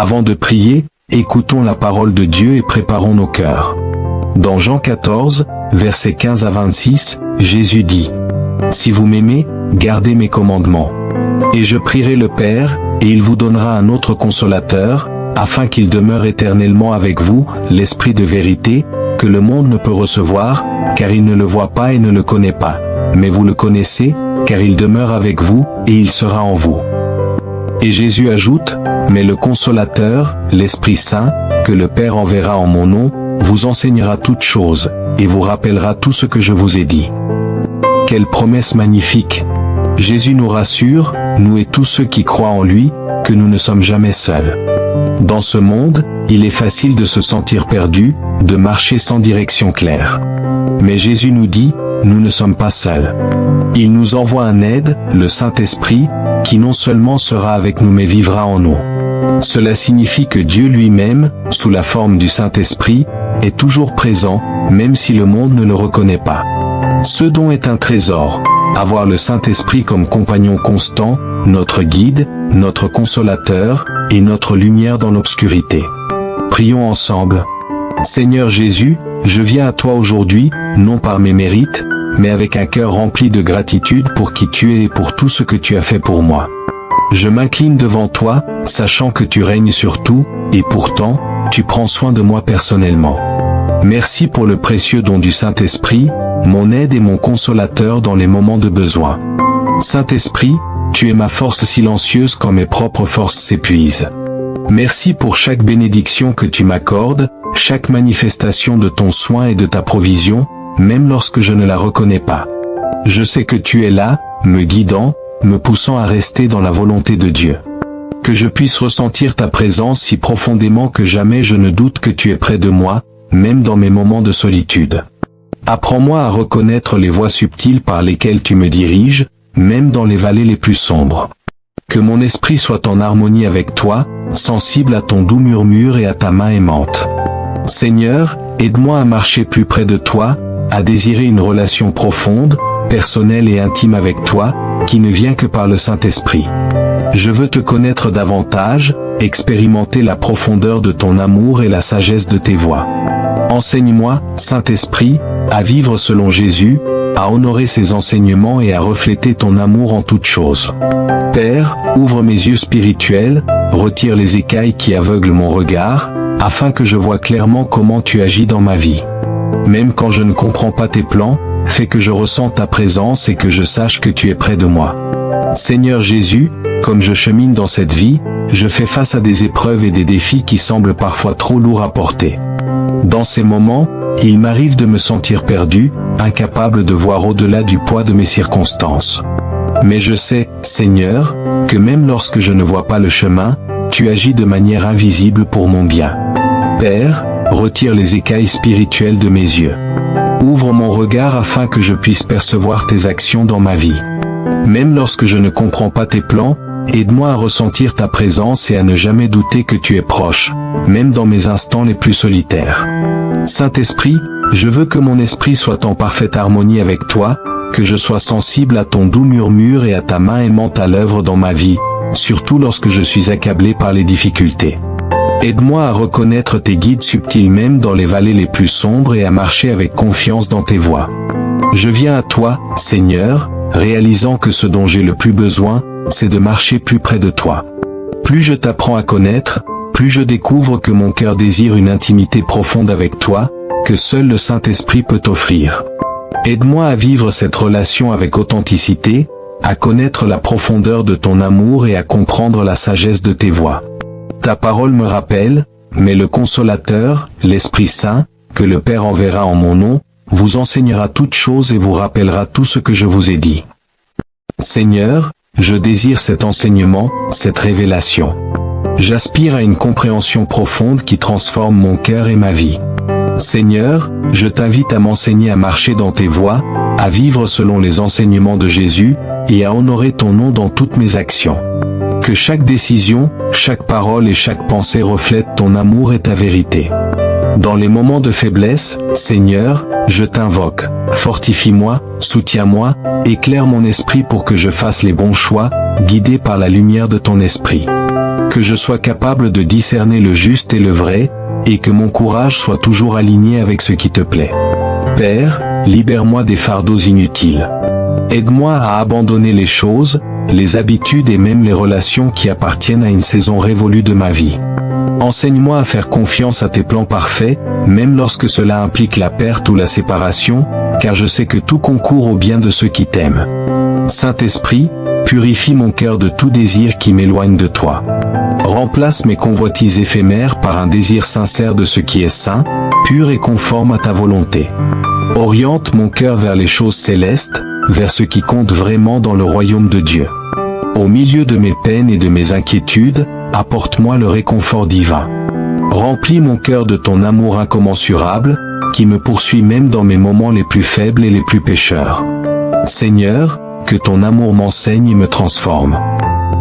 Avant de prier, écoutons la parole de Dieu et préparons nos cœurs. Dans Jean 14, versets 15 à 26, Jésus dit : « Si vous m'aimez, gardez mes commandements. Et je prierai le Père, et il vous donnera un autre consolateur, afin qu'il demeure éternellement avec vous, l'Esprit de vérité, que le monde ne peut recevoir, car il ne le voit pas et ne le connaît pas. Mais vous le connaissez, car il demeure avec vous, et il sera en vous. » Et Jésus ajoute : « Mais le Consolateur, l'Esprit Saint, que le Père enverra en mon nom, vous enseignera toutes choses, et vous rappellera tout ce que je vous ai dit. » Quelle promesse magnifique! Jésus nous rassure, nous et tous ceux qui croient en lui, que nous ne sommes jamais seuls. Dans ce monde, il est facile de se sentir perdu, de marcher sans direction claire. Mais Jésus nous dit, nous ne sommes pas seuls. Il nous envoie un aide, le Saint-Esprit, qui non seulement sera avec nous mais vivra en nous. Cela signifie que Dieu lui-même, sous la forme du Saint-Esprit, est toujours présent, même si le monde ne le reconnaît pas. Ce don est un trésor, avoir le Saint-Esprit comme compagnon constant, notre guide, notre consolateur, et notre lumière dans l'obscurité. Prions ensemble. Seigneur Jésus, je viens à toi aujourd'hui, non par mes mérites, mais avec un cœur rempli de gratitude pour qui tu es et pour tout ce que tu as fait pour moi. Je m'incline devant toi, sachant que tu règnes sur tout, et pourtant, tu prends soin de moi personnellement. Merci pour le précieux don du Saint-Esprit, mon aide et mon consolateur dans les moments de besoin. Saint-Esprit, tu es ma force silencieuse quand mes propres forces s'épuisent. Merci pour chaque bénédiction que tu m'accordes, chaque manifestation de ton soin et de ta provision, même lorsque je ne la reconnais pas. Je sais que tu es là, me guidant, me poussant à rester dans la volonté de Dieu. Que je puisse ressentir ta présence si profondément que jamais je ne doute que tu es près de moi, même dans mes moments de solitude. Apprends-moi à reconnaître les voies subtiles par lesquelles tu me diriges, même dans les vallées les plus sombres. Que mon esprit soit en harmonie avec toi, sensible à ton doux murmure et à ta main aimante. Seigneur, aide-moi à marcher plus près de toi, à désirer une relation profonde, personnelle et intime avec toi, qui ne vient que par le Saint-Esprit. Je veux te connaître davantage, expérimenter la profondeur de ton amour et la sagesse de tes voies. Enseigne-moi, Saint-Esprit, à vivre selon Jésus, à honorer ses enseignements et à refléter ton amour en toutes choses. Père, ouvre mes yeux spirituels, retire les écailles qui aveuglent mon regard, afin que je voie clairement comment tu agis dans ma vie. Même quand je ne comprends pas tes plans, fais que je ressente ta présence et que je sache que tu es près de moi. Seigneur Jésus, comme je chemine dans cette vie, je fais face à des épreuves et des défis qui semblent parfois trop lourds à porter. Dans ces moments, il m'arrive de me sentir perdu, incapable de voir au-delà du poids de mes circonstances. Mais je sais, Seigneur, que même lorsque je ne vois pas le chemin, tu agis de manière invisible pour mon bien. Père, retire les écailles spirituelles de mes yeux. Ouvre mon regard afin que je puisse percevoir tes actions dans ma vie. Même lorsque je ne comprends pas tes plans, aide-moi à ressentir ta présence et à ne jamais douter que tu es proche, même dans mes instants les plus solitaires. Saint-Esprit, je veux que mon esprit soit en parfaite harmonie avec toi, que je sois sensible à ton doux murmure et à ta main aimante à l'œuvre dans ma vie, surtout lorsque je suis accablé par les difficultés. Aide-moi à reconnaître tes guides subtils même dans les vallées les plus sombres et à marcher avec confiance dans tes voies. Je viens à toi, Seigneur, réalisant que ce dont j'ai le plus besoin, c'est de marcher plus près de toi. Plus je t'apprends à connaître, plus je découvre que mon cœur désire une intimité profonde avec toi, que seul le Saint-Esprit peut offrir. Aide-moi à vivre cette relation avec authenticité, à connaître la profondeur de ton amour et à comprendre la sagesse de tes voies. Ta parole me rappelle, mais le Consolateur, l'Esprit Saint, que le Père enverra en mon nom, vous enseignera toutes choses et vous rappellera tout ce que je vous ai dit. Seigneur, je désire cet enseignement, cette révélation. J'aspire à une compréhension profonde qui transforme mon cœur et ma vie. Seigneur, je t'invite à m'enseigner à marcher dans tes voies, à vivre selon les enseignements de Jésus, et à honorer ton nom dans toutes mes actions. Que chaque décision, chaque parole et chaque pensée reflètent ton amour et ta vérité. Dans les moments de faiblesse, Seigneur, je t'invoque, fortifie-moi, soutiens-moi, éclaire mon esprit pour que je fasse les bons choix, guidé par la lumière de ton esprit. que je sois capable de discerner le juste et le vrai, et que mon courage soit toujours aligné avec ce qui te plaît. Père, libère-moi des fardeaux inutiles. Aide-moi à abandonner les choses, les habitudes et même les relations qui appartiennent à une saison révolue de ma vie. Enseigne-moi à faire confiance à tes plans parfaits, même lorsque cela implique la perte ou la séparation, car je sais que tout concourt au bien de ceux qui t'aiment. Saint-Esprit, purifie mon cœur de tout désir qui m'éloigne de toi. Remplace mes convoitises éphémères par un désir sincère de ce qui est saint, pur et conforme à ta volonté. Oriente mon cœur vers les choses célestes, vers ce qui compte vraiment dans le royaume de Dieu. Au milieu de mes peines et de mes inquiétudes, apporte-moi le réconfort divin. Remplis mon cœur de ton amour incommensurable, qui me poursuit même dans mes moments les plus faibles et les plus pécheurs. Seigneur, que ton amour m'enseigne et me transforme.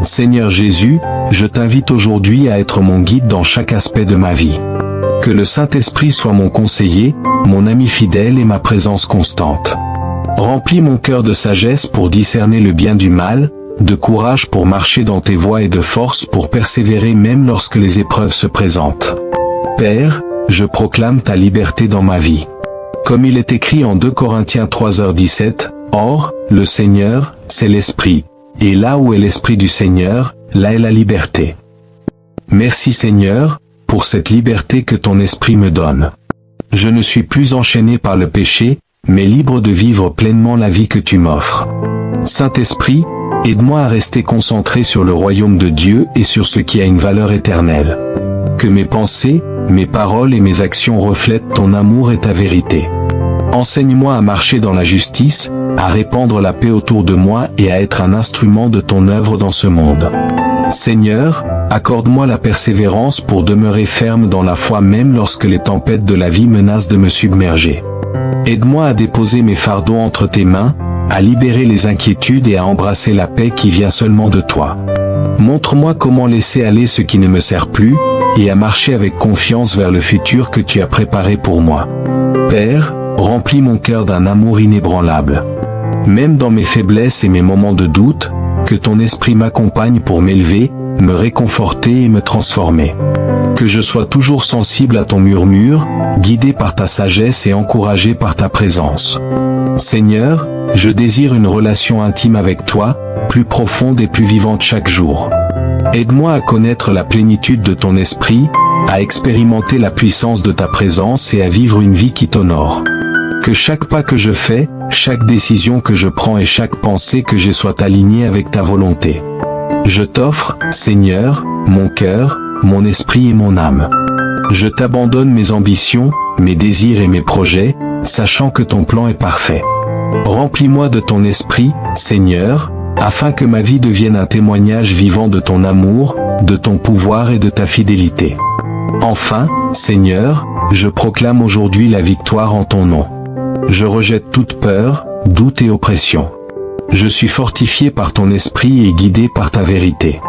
Seigneur Jésus, je t'invite aujourd'hui à être mon guide dans chaque aspect de ma vie. Que le Saint-Esprit soit mon conseiller, mon ami fidèle et ma présence constante. Remplis mon cœur de sagesse pour discerner le bien du mal, de courage pour marcher dans tes voies et de force pour persévérer même lorsque les épreuves se présentent. Père, je proclame ta liberté dans ma vie. Comme il est écrit en 2 Corinthiens 3h17, « Or, le Seigneur, c'est l'Esprit, et là où est l'Esprit du Seigneur, là est la liberté. » Merci Seigneur, pour cette liberté que ton Esprit me donne. Je ne suis plus enchaîné par le péché, mais libre de vivre pleinement la vie que tu m'offres. Saint-Esprit, aide-moi à rester concentré sur le royaume de Dieu et sur ce qui a une valeur éternelle. Que mes pensées, mes paroles et mes actions reflètent ton amour et ta vérité. Enseigne-moi à marcher dans la justice, à répandre la paix autour de moi et à être un instrument de ton œuvre dans ce monde. Seigneur, accorde-moi la persévérance pour demeurer ferme dans la foi même lorsque les tempêtes de la vie menacent de me submerger. Aide-moi à déposer mes fardeaux entre tes mains, à libérer les inquiétudes et à embrasser la paix qui vient seulement de toi. Montre-moi comment laisser aller ce qui ne me sert plus, et à marcher avec confiance vers le futur que tu as préparé pour moi. Père, remplis mon cœur d'un amour inébranlable. Même dans mes faiblesses et mes moments de doute, que ton esprit m'accompagne pour m'élever, me réconforter et me transformer. Que je sois toujours sensible à ton murmure, guidé par ta sagesse et encouragé par ta présence. Seigneur, je désire une relation intime avec toi, plus profonde et plus vivante chaque jour. Aide-moi à connaître la plénitude de ton esprit, à expérimenter la puissance de ta présence et à vivre une vie qui t'honore. Que chaque pas que je fais, chaque décision que je prends et chaque pensée que j'ai soit alignée avec ta volonté. Je t'offre, Seigneur, mon cœur, mon esprit et mon âme. Je t'abandonne mes ambitions, mes désirs et mes projets, sachant que ton plan est parfait. Remplis-moi de ton esprit, Seigneur, afin que ma vie devienne un témoignage vivant de ton amour, de ton pouvoir et de ta fidélité. Enfin, Seigneur, je proclame aujourd'hui la victoire en ton nom. Je rejette toute peur, doute et oppression. Je suis fortifié par ton esprit et guidé par ta vérité.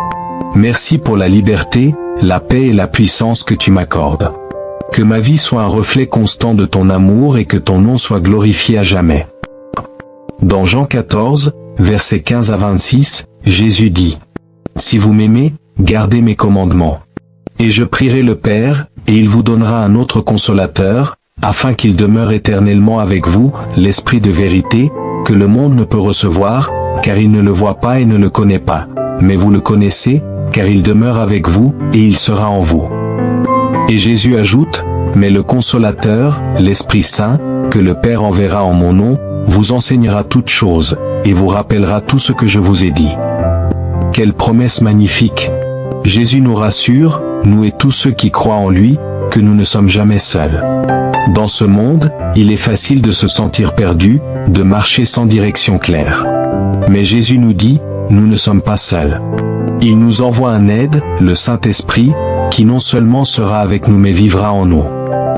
Merci pour la liberté, la paix et la puissance que tu m'accordes. Que ma vie soit un reflet constant de ton amour et que ton nom soit glorifié à jamais. Dans Jean 14, versets 15 à 26, Jésus dit : Si vous m'aimez, gardez mes commandements. Et je prierai le Père, et il vous donnera un autre consolateur, afin qu'il demeure éternellement avec vous, l'Esprit de vérité, que le monde ne peut recevoir, car il ne le voit pas et ne le connaît pas. Mais vous le connaissez, car il demeure avec vous, et il sera en vous. Et Jésus ajoute : Mais le Consolateur, l'Esprit Saint, que le Père enverra en mon nom, vous enseignera toutes choses, et vous rappellera tout ce que je vous ai dit. Quelle promesse magnifique! Jésus nous rassure, nous et tous ceux qui croient en lui, que nous ne sommes jamais seuls. Dans ce monde, il est facile de se sentir perdu, de marcher sans direction claire. Mais Jésus nous dit, nous ne sommes pas seuls. Il nous envoie un aide, le Saint-Esprit, qui non seulement sera avec nous mais vivra en nous.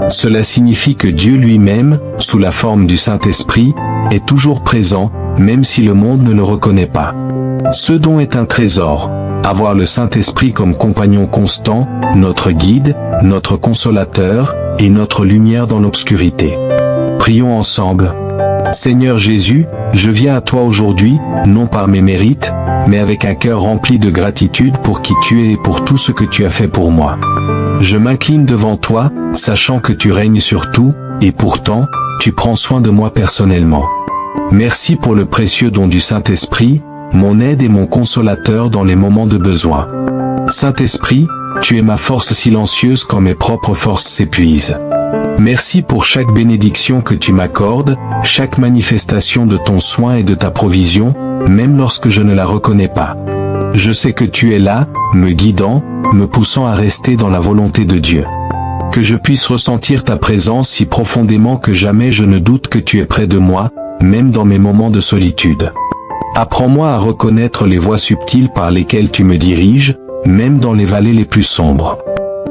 Cela signifie que Dieu lui-même, sous la forme du Saint-Esprit, est toujours présent, même si le monde ne le reconnaît pas. Ce don est un trésor, avoir le Saint-Esprit comme compagnon constant, notre guide, notre consolateur, et notre lumière dans l'obscurité. Prions ensemble. Seigneur Jésus, je viens à toi aujourd'hui, non par mes mérites, mais avec un cœur rempli de gratitude pour qui tu es et pour tout ce que tu as fait pour moi. Je m'incline devant toi, sachant que tu règnes sur tout, et pourtant, tu prends soin de moi personnellement. Merci pour le précieux don du Saint-Esprit, mon aide et mon consolateur dans les moments de besoin. Saint-Esprit, tu es ma force silencieuse quand mes propres forces s'épuisent. Merci pour chaque bénédiction que tu m'accordes, chaque manifestation de ton soin et de ta provision, même lorsque je ne la reconnais pas. Je sais que tu es là, me guidant, me poussant à rester dans la volonté de Dieu. Que je puisse ressentir ta présence si profondément que jamais je ne doute que tu es près de moi, même dans mes moments de solitude. Apprends-moi à reconnaître les voies subtiles par lesquelles tu me diriges, même dans les vallées les plus sombres.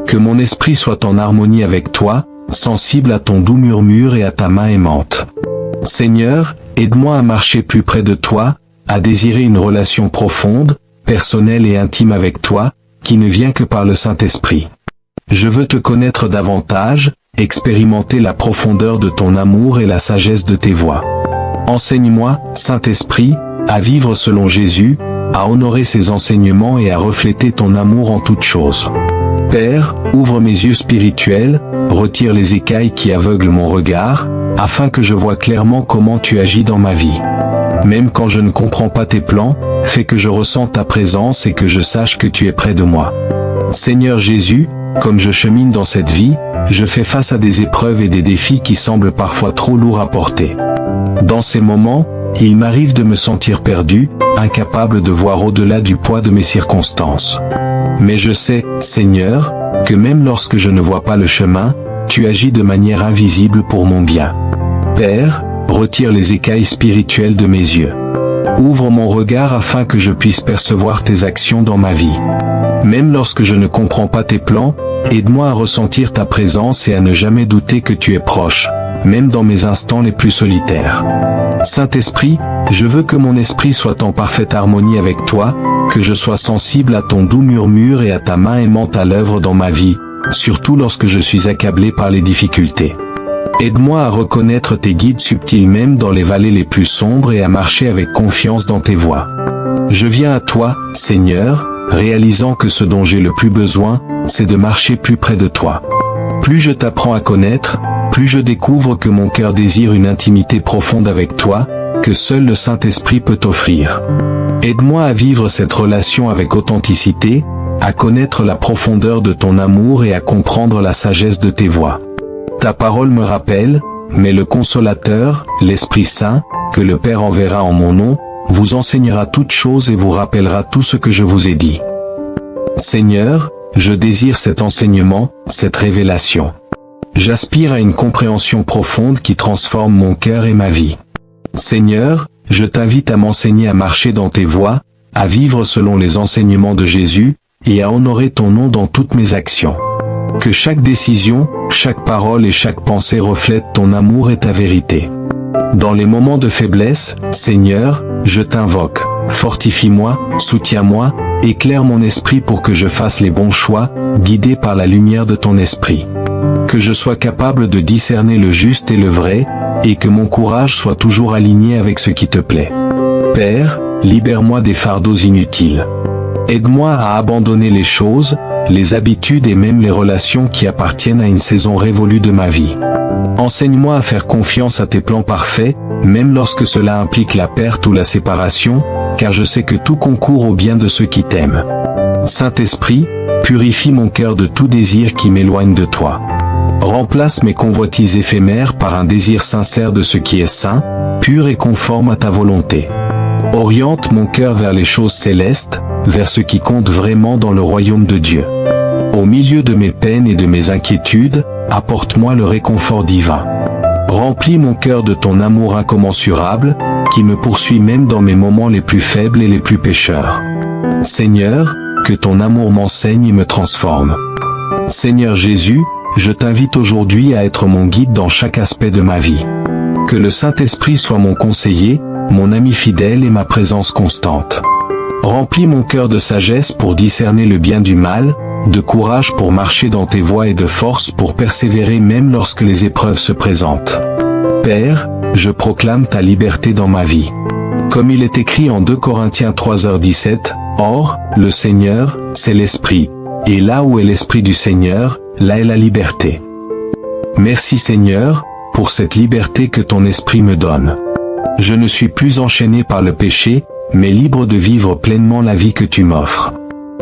Que mon esprit soit en harmonie avec toi, sensible à ton doux murmure et à ta main aimante. Seigneur, aide-moi à marcher plus près de toi, à désirer une relation profonde, personnelle et intime avec toi, qui ne vient que par le Saint-Esprit. Je veux te connaître davantage, expérimenter la profondeur de ton amour et la sagesse de tes voies. Enseigne-moi, Saint-Esprit, à vivre selon Jésus, à honorer ses enseignements et à refléter ton amour en toutes choses. Père, ouvre mes yeux spirituels, retire les écailles qui aveuglent mon regard, afin que je voie clairement comment tu agis dans ma vie. Même quand je ne comprends pas tes plans, fais que je ressente ta présence et que je sache que tu es près de moi. Seigneur Jésus, comme je chemine dans cette vie, je fais face à des épreuves et des défis qui semblent parfois trop lourds à porter. Dans ces moments, il m'arrive de me sentir perdu, incapable de voir au-delà du poids de mes circonstances. Mais je sais, Seigneur, que même lorsque je ne vois pas le chemin, tu agis de manière invisible pour mon bien. Père, retire les écailles spirituelles de mes yeux. Ouvre mon regard afin que je puisse percevoir tes actions dans ma vie. Même lorsque je ne comprends pas tes plans, aide-moi à ressentir ta présence et à ne jamais douter que tu es proche, même dans mes instants les plus solitaires. Saint-Esprit, je veux que mon esprit soit en parfaite harmonie avec toi, que je sois sensible à ton doux murmure et à ta main aimante à l'œuvre dans ma vie, surtout lorsque je suis accablé par les difficultés. Aide-moi à reconnaître tes guides subtils même dans les vallées les plus sombres et à marcher avec confiance dans tes voies. Je viens à toi, Seigneur, réalisant que ce dont j'ai le plus besoin, c'est de marcher plus près de toi. Plus je t'apprends à connaître, plus je découvre que mon cœur désire une intimité profonde avec toi, que seul le Saint-Esprit peut offrir. Aide-moi à vivre cette relation avec authenticité, à connaître la profondeur de ton amour et à comprendre la sagesse de tes voies. Ta parole me rappelle, mais le Consolateur, l'Esprit Saint, que le Père enverra en mon nom, vous enseignera toutes choses et vous rappellera tout ce que je vous ai dit. Seigneur, je désire cet enseignement, cette révélation. J'aspire à une compréhension profonde qui transforme mon cœur et ma vie. Seigneur, je t'invite à m'enseigner à marcher dans tes voies, à vivre selon les enseignements de Jésus, et à honorer ton nom dans toutes mes actions. Que chaque décision, chaque parole et chaque pensée reflètent ton amour et ta vérité. Dans les moments de faiblesse, Seigneur, je t'invoque. Fortifie-moi, soutiens-moi, éclaire mon esprit pour que je fasse les bons choix, guidé par la lumière de ton esprit. Que je sois capable de discerner le juste et le vrai, et que mon courage soit toujours aligné avec ce qui te plaît. Père, libère-moi des fardeaux inutiles. Aide-moi à abandonner les choses, les habitudes et même les relations qui appartiennent à une saison révolue de ma vie. Enseigne-moi à faire confiance à tes plans parfaits, même lorsque cela implique la perte ou la séparation, car je sais que tout concourt au bien de ceux qui t'aiment. Saint-Esprit, purifie mon cœur de tout désir qui m'éloigne de toi. Remplace mes convoitises éphémères par un désir sincère de ce qui est saint, pur et conforme à ta volonté. Oriente mon cœur vers les choses célestes, vers ce qui compte vraiment dans le royaume de Dieu. Au milieu de mes peines et de mes inquiétudes, apporte-moi le réconfort divin. Remplis mon cœur de ton amour incommensurable, qui me poursuit même dans mes moments les plus faibles et les plus pécheurs. Seigneur, que ton amour m'enseigne et me transforme. Seigneur Jésus, je t'invite aujourd'hui à être mon guide dans chaque aspect de ma vie. Que le Saint-Esprit soit mon conseiller, mon ami fidèle et ma présence constante. Remplis mon cœur de sagesse pour discerner le bien du mal, de courage pour marcher dans tes voies et de force pour persévérer même lorsque les épreuves se présentent. Père, je proclame ta liberté dans ma vie. Comme il est écrit en 2 Corinthiens 3h17, Or, le Seigneur, c'est l'Esprit, et là où est l'Esprit du Seigneur, là est la liberté. Merci Seigneur, pour cette liberté que ton Esprit me donne. Je ne suis plus enchaîné par le péché, mais libre de vivre pleinement la vie que tu m'offres.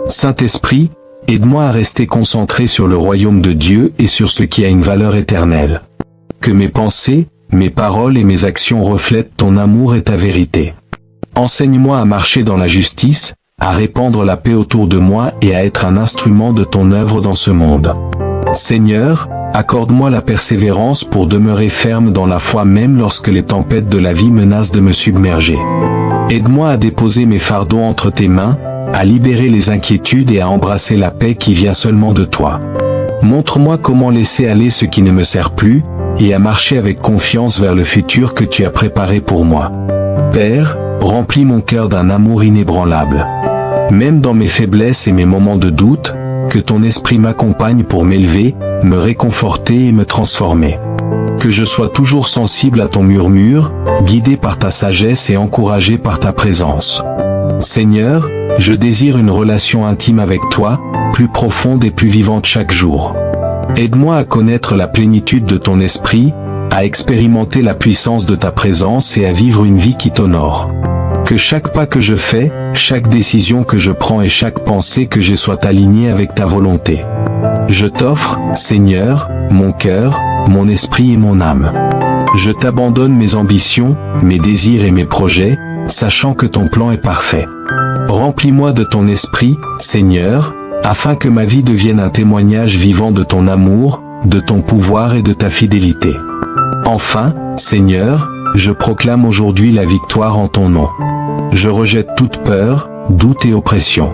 Saint-Esprit, aide-moi à rester concentré sur le royaume de Dieu et sur ce qui a une valeur éternelle. Que mes pensées, mes paroles et mes actions reflètent ton amour et ta vérité. Enseigne-moi à marcher dans la justice, à répandre la paix autour de moi et à être un instrument de ton œuvre dans ce monde. Seigneur, accorde-moi la persévérance pour demeurer ferme dans la foi même lorsque les tempêtes de la vie menacent de me submerger. Aide-moi à déposer mes fardeaux entre tes mains, à libérer les inquiétudes et à embrasser la paix qui vient seulement de toi. Montre-moi comment laisser aller ce qui ne me sert plus, et à marcher avec confiance vers le futur que tu as préparé pour moi. Père, remplis mon cœur d'un amour inébranlable. Même dans mes faiblesses et mes moments de doute, que ton esprit m'accompagne pour m'élever, me réconforter et me transformer. Que je sois toujours sensible à ton murmure, guidé par ta sagesse et encouragé par ta présence. Seigneur, je désire une relation intime avec toi, plus profonde et plus vivante chaque jour. Aide-moi à connaître la plénitude de ton esprit, à expérimenter la puissance de ta présence et à vivre une vie qui t'honore. Que chaque pas que je fais, chaque décision que je prends et chaque pensée que j'ai soit alignée avec ta volonté. Je t'offre, Seigneur, mon cœur, mon esprit et mon âme. Je t'abandonne mes ambitions, mes désirs et mes projets, sachant que ton plan est parfait. Remplis-moi de ton esprit, Seigneur, afin que ma vie devienne un témoignage vivant de ton amour, de ton pouvoir et de ta fidélité. Enfin, Seigneur, je proclame aujourd'hui la victoire en ton nom. Je rejette toute peur, doute et oppression.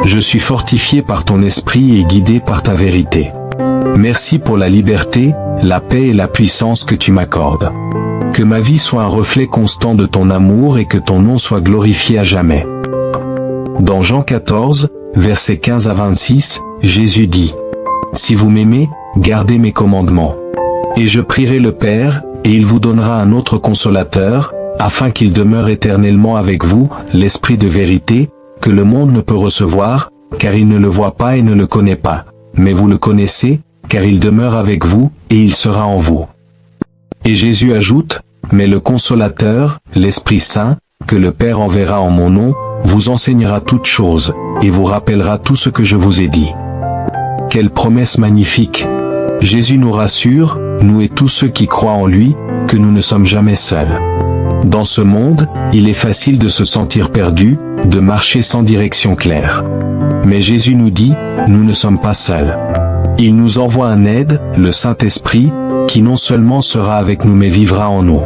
Je suis fortifié par ton esprit et guidé par ta vérité. Merci pour la liberté, la paix et la puissance que tu m'accordes. Que ma vie soit un reflet constant de ton amour et que ton nom soit glorifié à jamais. Dans Jean 14, versets 15 à 26, Jésus dit : Si vous m'aimez, gardez mes commandements. Et je prierai le Père, et il vous donnera un autre consolateur, afin qu'il demeure éternellement avec vous, l'Esprit de vérité, que le monde ne peut recevoir, car il ne le voit pas et ne le connaît pas. Mais vous le connaissez, car il demeure avec vous, et il sera en vous. Et Jésus ajoute : Mais le Consolateur, l'Esprit Saint, que le Père enverra en mon nom, vous enseignera toutes choses, et vous rappellera tout ce que je vous ai dit. Quelle promesse magnifique! Jésus nous rassure, nous et tous ceux qui croient en lui, que nous ne sommes jamais seuls. Dans ce monde, il est facile de se sentir perdu, de marcher sans direction claire. Mais Jésus nous dit, nous ne sommes pas seuls. Il nous envoie un aide, le Saint-Esprit, qui non seulement sera avec nous mais vivra en nous.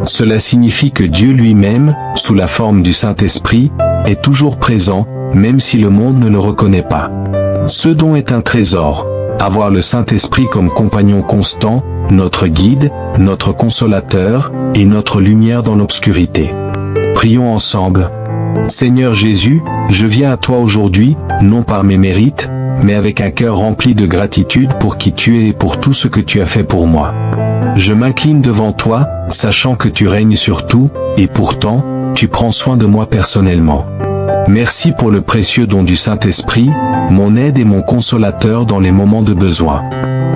Cela signifie que Dieu lui-même, sous la forme du Saint-Esprit, est toujours présent, même si le monde ne le reconnaît pas. Ce don est un trésor, avoir le Saint-Esprit comme compagnon constant, notre guide, notre consolateur, et notre lumière dans l'obscurité. Prions ensemble. Seigneur Jésus, je viens à toi aujourd'hui, non par mes mérites, mais avec un cœur rempli de gratitude pour qui tu es et pour tout ce que tu as fait pour moi. Je m'incline devant toi, sachant que tu règnes sur tout, et pourtant, tu prends soin de moi personnellement. Merci pour le précieux don du Saint-Esprit, mon aide et mon consolateur dans les moments de besoin.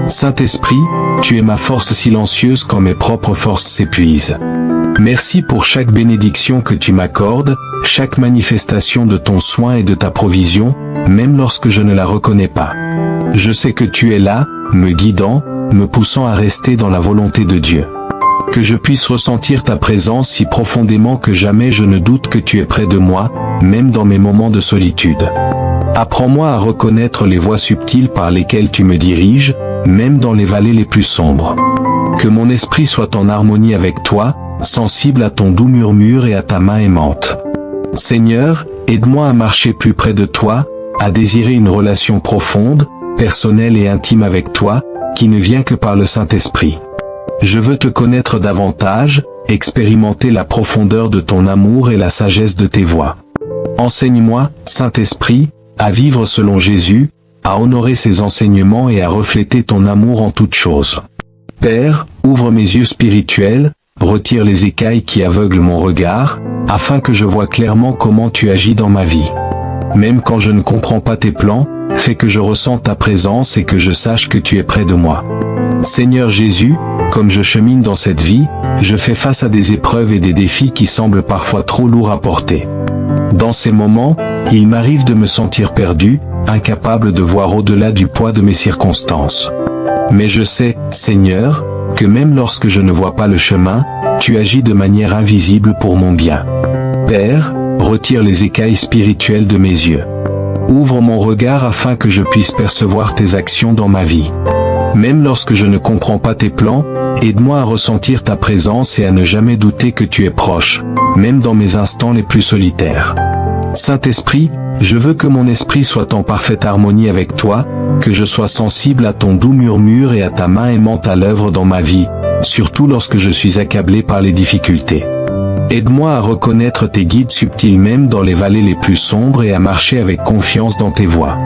Saint-Esprit, tu es ma force silencieuse quand mes propres forces s'épuisent. Merci pour chaque bénédiction que tu m'accordes, chaque manifestation de ton soin et de ta provision, même lorsque je ne la reconnais pas. Je sais que tu es là, me guidant, me poussant à rester dans la volonté de Dieu. Que je puisse ressentir ta présence si profondément que jamais je ne doute que tu es près de moi, même dans mes moments de solitude. Apprends-moi à reconnaître les voies subtiles par lesquelles tu me diriges, même dans les vallées les plus sombres. Que mon esprit soit en harmonie avec toi, sensible à ton doux murmure et à ta main aimante. Seigneur, aide-moi à marcher plus près de toi, à désirer une relation profonde, personnelle et intime avec toi, qui ne vient que par le Saint-Esprit. Je veux te connaître davantage, expérimenter la profondeur de ton amour et la sagesse de tes voies. Enseigne-moi, Saint-Esprit, à vivre selon Jésus, à honorer ses enseignements et à refléter ton amour en toutes choses. Père, ouvre mes yeux spirituels, retire les écailles qui aveuglent mon regard, afin que je voie clairement comment tu agis dans ma vie. Même quand je ne comprends pas tes plans, fais que je ressente ta présence et que je sache que tu es près de moi. Seigneur Jésus, comme je chemine dans cette vie, je fais face à des épreuves et des défis qui semblent parfois trop lourds à porter. Dans ces moments, il m'arrive de me sentir perdu, incapable de voir au-delà du poids de mes circonstances. Mais je sais, Seigneur, que même lorsque je ne vois pas le chemin, tu agis de manière invisible pour mon bien. Père, retire les écailles spirituelles de mes yeux. Ouvre mon regard afin que je puisse percevoir tes actions dans ma vie. Même lorsque je ne comprends pas tes plans, aide-moi à ressentir ta présence et à ne jamais douter que tu es proche, même dans mes instants les plus solitaires. Saint-Esprit, je veux que mon esprit soit en parfaite harmonie avec toi, que je sois sensible à ton doux murmure et à ta main aimante à l'œuvre dans ma vie, surtout lorsque je suis accablé par les difficultés. Aide-moi à reconnaître tes guides subtils même dans les vallées les plus sombres et à marcher avec confiance dans tes voies.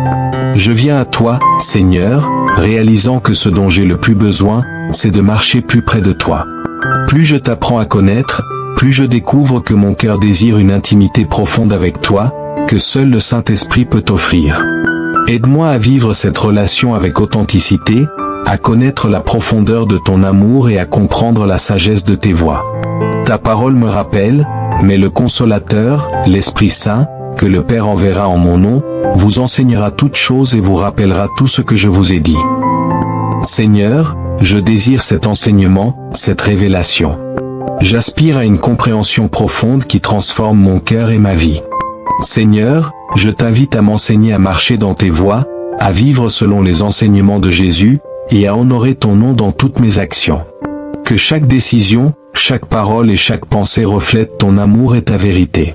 Je viens à toi, Seigneur, réalisant que ce dont j'ai le plus besoin, c'est de marcher plus près de toi. Plus je t'apprends à connaître, plus je découvre que mon cœur désire une intimité profonde avec toi, que seul le Saint-Esprit peut offrir. Aide-moi à vivre cette relation avec authenticité, à connaître la profondeur de ton amour et à comprendre la sagesse de tes voies. Ta parole me rappelle, mais le Consolateur, l'Esprit Saint, que le Père enverra en mon nom, vous enseignera toutes choses et vous rappellera tout ce que je vous ai dit. Seigneur, je désire cet enseignement, cette révélation. J'aspire à une compréhension profonde qui transforme mon cœur et ma vie. Seigneur, je t'invite à m'enseigner à marcher dans tes voies, à vivre selon les enseignements de Jésus, et à honorer ton nom dans toutes mes actions. Que chaque décision, chaque parole et chaque pensée reflètent ton amour et ta vérité.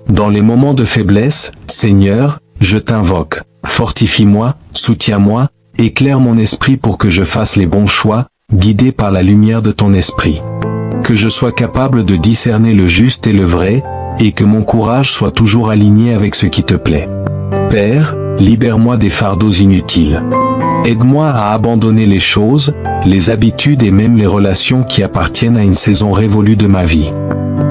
Dans les moments de faiblesse, Seigneur, je t'invoque. Fortifie-moi, soutiens-moi, éclaire mon esprit pour que je fasse les bons choix, guidé par la lumière de ton esprit. Que je sois capable de discerner le juste et le vrai, et que mon courage soit toujours aligné avec ce qui te plaît. Père, libère-moi des fardeaux inutiles. Aide-moi à abandonner les choses, les habitudes et même les relations qui appartiennent à une saison révolue de ma vie.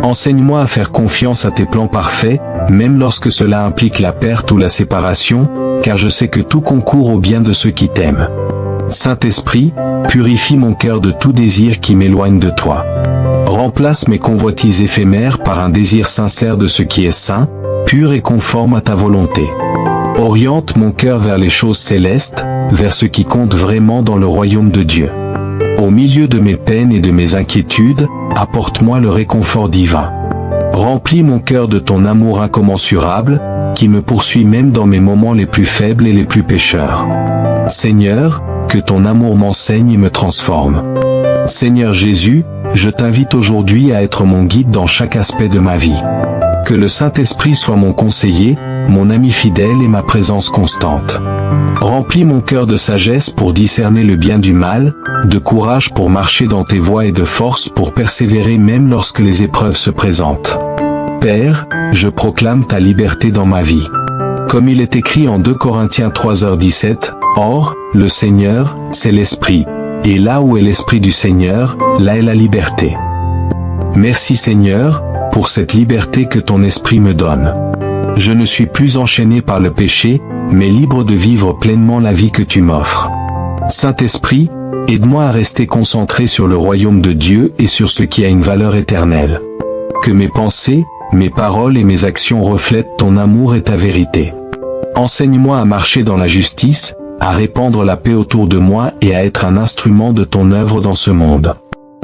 Enseigne-moi à faire confiance à tes plans parfaits, même lorsque cela implique la perte ou la séparation, car je sais que tout concourt au bien de ceux qui t'aiment. Saint-Esprit, purifie mon cœur de tout désir qui m'éloigne de toi. Remplace mes convoitises éphémères par un désir sincère de ce qui est saint, pur et conforme à ta volonté. Oriente mon cœur vers les choses célestes, vers ce qui compte vraiment dans le royaume de Dieu. Au milieu de mes peines et de mes inquiétudes, apporte-moi le réconfort divin. Remplis mon cœur de ton amour incommensurable, qui me poursuit même dans mes moments les plus faibles et les plus pécheurs. Seigneur, que ton amour m'enseigne et me transforme. Seigneur Jésus, je t'invite aujourd'hui à être mon guide dans chaque aspect de ma vie. Que le Saint-Esprit soit mon conseiller, mon ami fidèle et ma présence constante. Remplis mon cœur de sagesse pour discerner le bien du mal, de courage pour marcher dans tes voies et de force pour persévérer même lorsque les épreuves se présentent. Père, je proclame ta liberté dans ma vie. Comme il est écrit en 2 Corinthiens 3h17, « Or, le Seigneur, c'est l'Esprit, et là où est l'Esprit du Seigneur, là est la liberté. » Merci Seigneur, pour cette liberté que ton Esprit me donne. Je ne suis plus enchaîné par le péché, mais libre de vivre pleinement la vie que tu m'offres. Saint-Esprit, aide-moi à rester concentré sur le royaume de Dieu et sur ce qui a une valeur éternelle. Que mes pensées, mes paroles et mes actions reflètent ton amour et ta vérité. Enseigne-moi à marcher dans la justice, à répandre la paix autour de moi et à être un instrument de ton œuvre dans ce monde.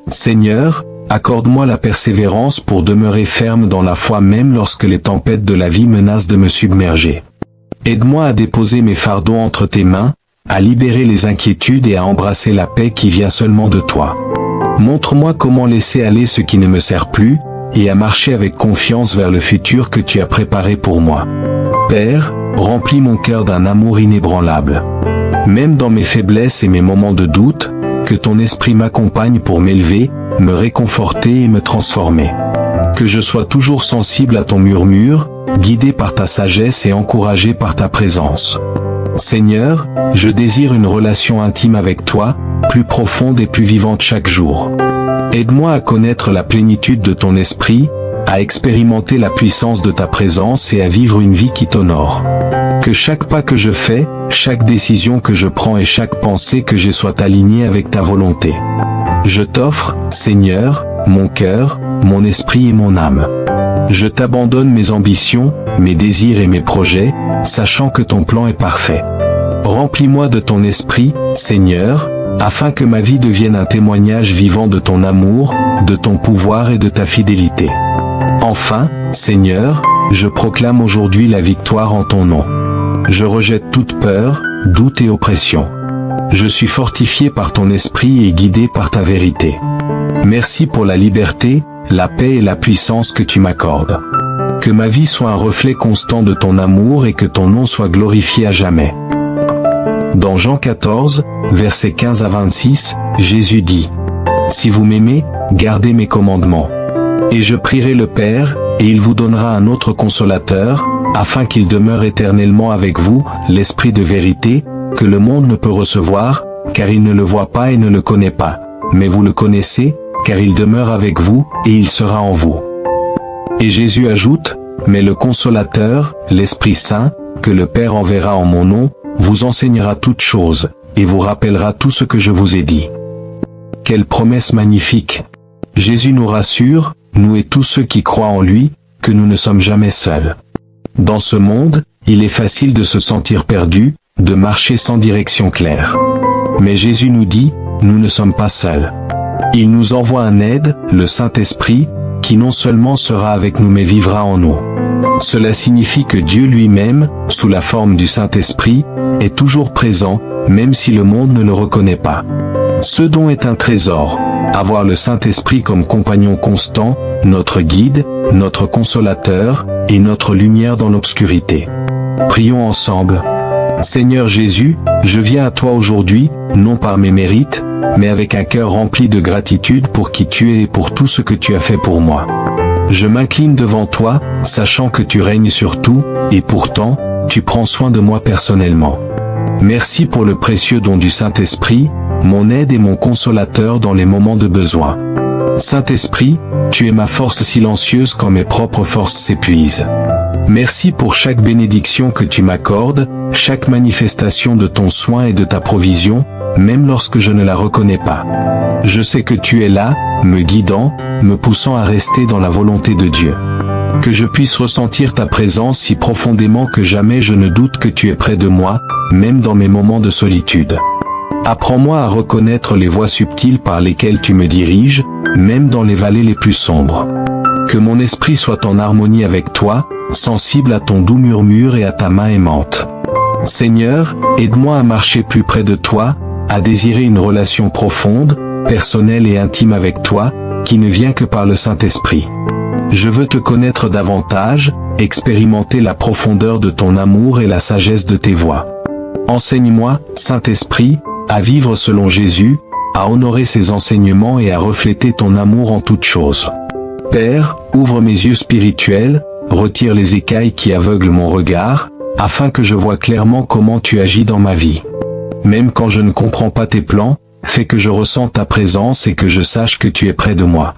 Seigneur, accorde-moi la persévérance pour demeurer ferme dans la foi même lorsque les tempêtes de la vie menacent de me submerger. Aide-moi à déposer mes fardeaux entre tes mains, à libérer les inquiétudes et à embrasser la paix qui vient seulement de toi. Montre-moi comment laisser aller ce qui ne me sert plus, et à marcher avec confiance vers le futur que tu as préparé pour moi. Père, remplis mon cœur d'un amour inébranlable. Même dans mes faiblesses et mes moments de doute, que ton esprit m'accompagne pour m'élever, me réconforter et me transformer. Que je sois toujours sensible à ton murmure, guidé par ta sagesse et encouragé par ta présence. Seigneur, je désire une relation intime avec toi, plus profonde et plus vivante chaque jour. Aide-moi à connaître la plénitude de ton esprit, à expérimenter la puissance de ta présence et à vivre une vie qui t'honore. Que chaque pas que je fais, chaque décision que je prends et chaque pensée que j'ai soit alignée avec ta volonté. Je t'offre, Seigneur, mon cœur, mon esprit et mon âme. Je t'abandonne mes ambitions, mes désirs et mes projets, sachant que ton plan est parfait. Remplis-moi de ton esprit, Seigneur, afin que ma vie devienne un témoignage vivant de ton amour, de ton pouvoir et de ta fidélité. Enfin, Seigneur, je proclame aujourd'hui la victoire en ton nom. Je rejette toute peur, doute et oppression. Je suis fortifié par ton esprit et guidé par ta vérité. Merci pour la liberté, la paix et la puissance que tu m'accordes. Que ma vie soit un reflet constant de ton amour et que ton nom soit glorifié à jamais. Dans Jean 14, versets 15 à 26, Jésus dit : Si vous m'aimez, gardez mes commandements. Et je prierai le Père, et il vous donnera un autre consolateur, afin qu'il demeure éternellement avec vous, l'Esprit de vérité, que le monde ne peut recevoir, car il ne le voit pas et ne le connaît pas. Mais vous le connaissez, car il demeure avec vous, et il sera en vous. Et Jésus ajoute : Mais le Consolateur, l'Esprit Saint, que le Père enverra en mon nom, vous enseignera toutes choses, et vous rappellera tout ce que je vous ai dit. Quelle promesse magnifique! Jésus nous rassure, nous et tous ceux qui croient en lui, que nous ne sommes jamais seuls. Dans ce monde, il est facile de se sentir perdu, de marcher sans direction claire. Mais Jésus nous dit, nous ne sommes pas seuls. Il nous envoie un aide, le Saint-Esprit, qui non seulement sera avec nous mais vivra en nous. Cela signifie que Dieu lui-même, sous la forme du Saint-Esprit, est toujours présent, même si le monde ne le reconnaît pas. Ce don est un trésor, avoir le Saint-Esprit comme compagnon constant, notre guide, notre consolateur, et notre lumière dans l'obscurité. Prions ensemble. Seigneur Jésus, je viens à toi aujourd'hui, non par mes mérites, mais avec un cœur rempli de gratitude pour qui tu es et pour tout ce que tu as fait pour moi. Je m'incline devant toi, sachant que tu règnes sur tout, et pourtant, tu prends soin de moi personnellement. Merci pour le précieux don du Saint-Esprit, mon aide et mon consolateur dans les moments de besoin. Saint-Esprit, tu es ma force silencieuse quand mes propres forces s'épuisent. Merci pour chaque bénédiction que tu m'accordes, chaque manifestation de ton soin et de ta provision, même lorsque je ne la reconnais pas. Je sais que tu es là, me guidant, me poussant à rester dans la volonté de Dieu. Que je puisse ressentir ta présence si profondément que jamais je ne doute que tu es près de moi, même dans mes moments de solitude. Apprends-moi à reconnaître les voies subtiles par lesquelles tu me diriges, même dans les vallées les plus sombres. Que mon esprit soit en harmonie avec toi, sensible à ton doux murmure et à ta main aimante. Seigneur, aide-moi à marcher plus près de toi, à désirer une relation profonde, personnelle et intime avec toi, qui ne vient que par le Saint-Esprit. Je veux te connaître davantage, expérimenter la profondeur de ton amour et la sagesse de tes voies. Enseigne-moi, Saint-Esprit, à vivre selon Jésus, à honorer ses enseignements et à refléter ton amour en toutes choses. Père, ouvre mes yeux spirituels, retire les écailles qui aveuglent mon regard, afin que je voie clairement comment tu agis dans ma vie. Même quand je ne comprends pas tes plans, fais que je ressente ta présence et que je sache que tu es près de moi.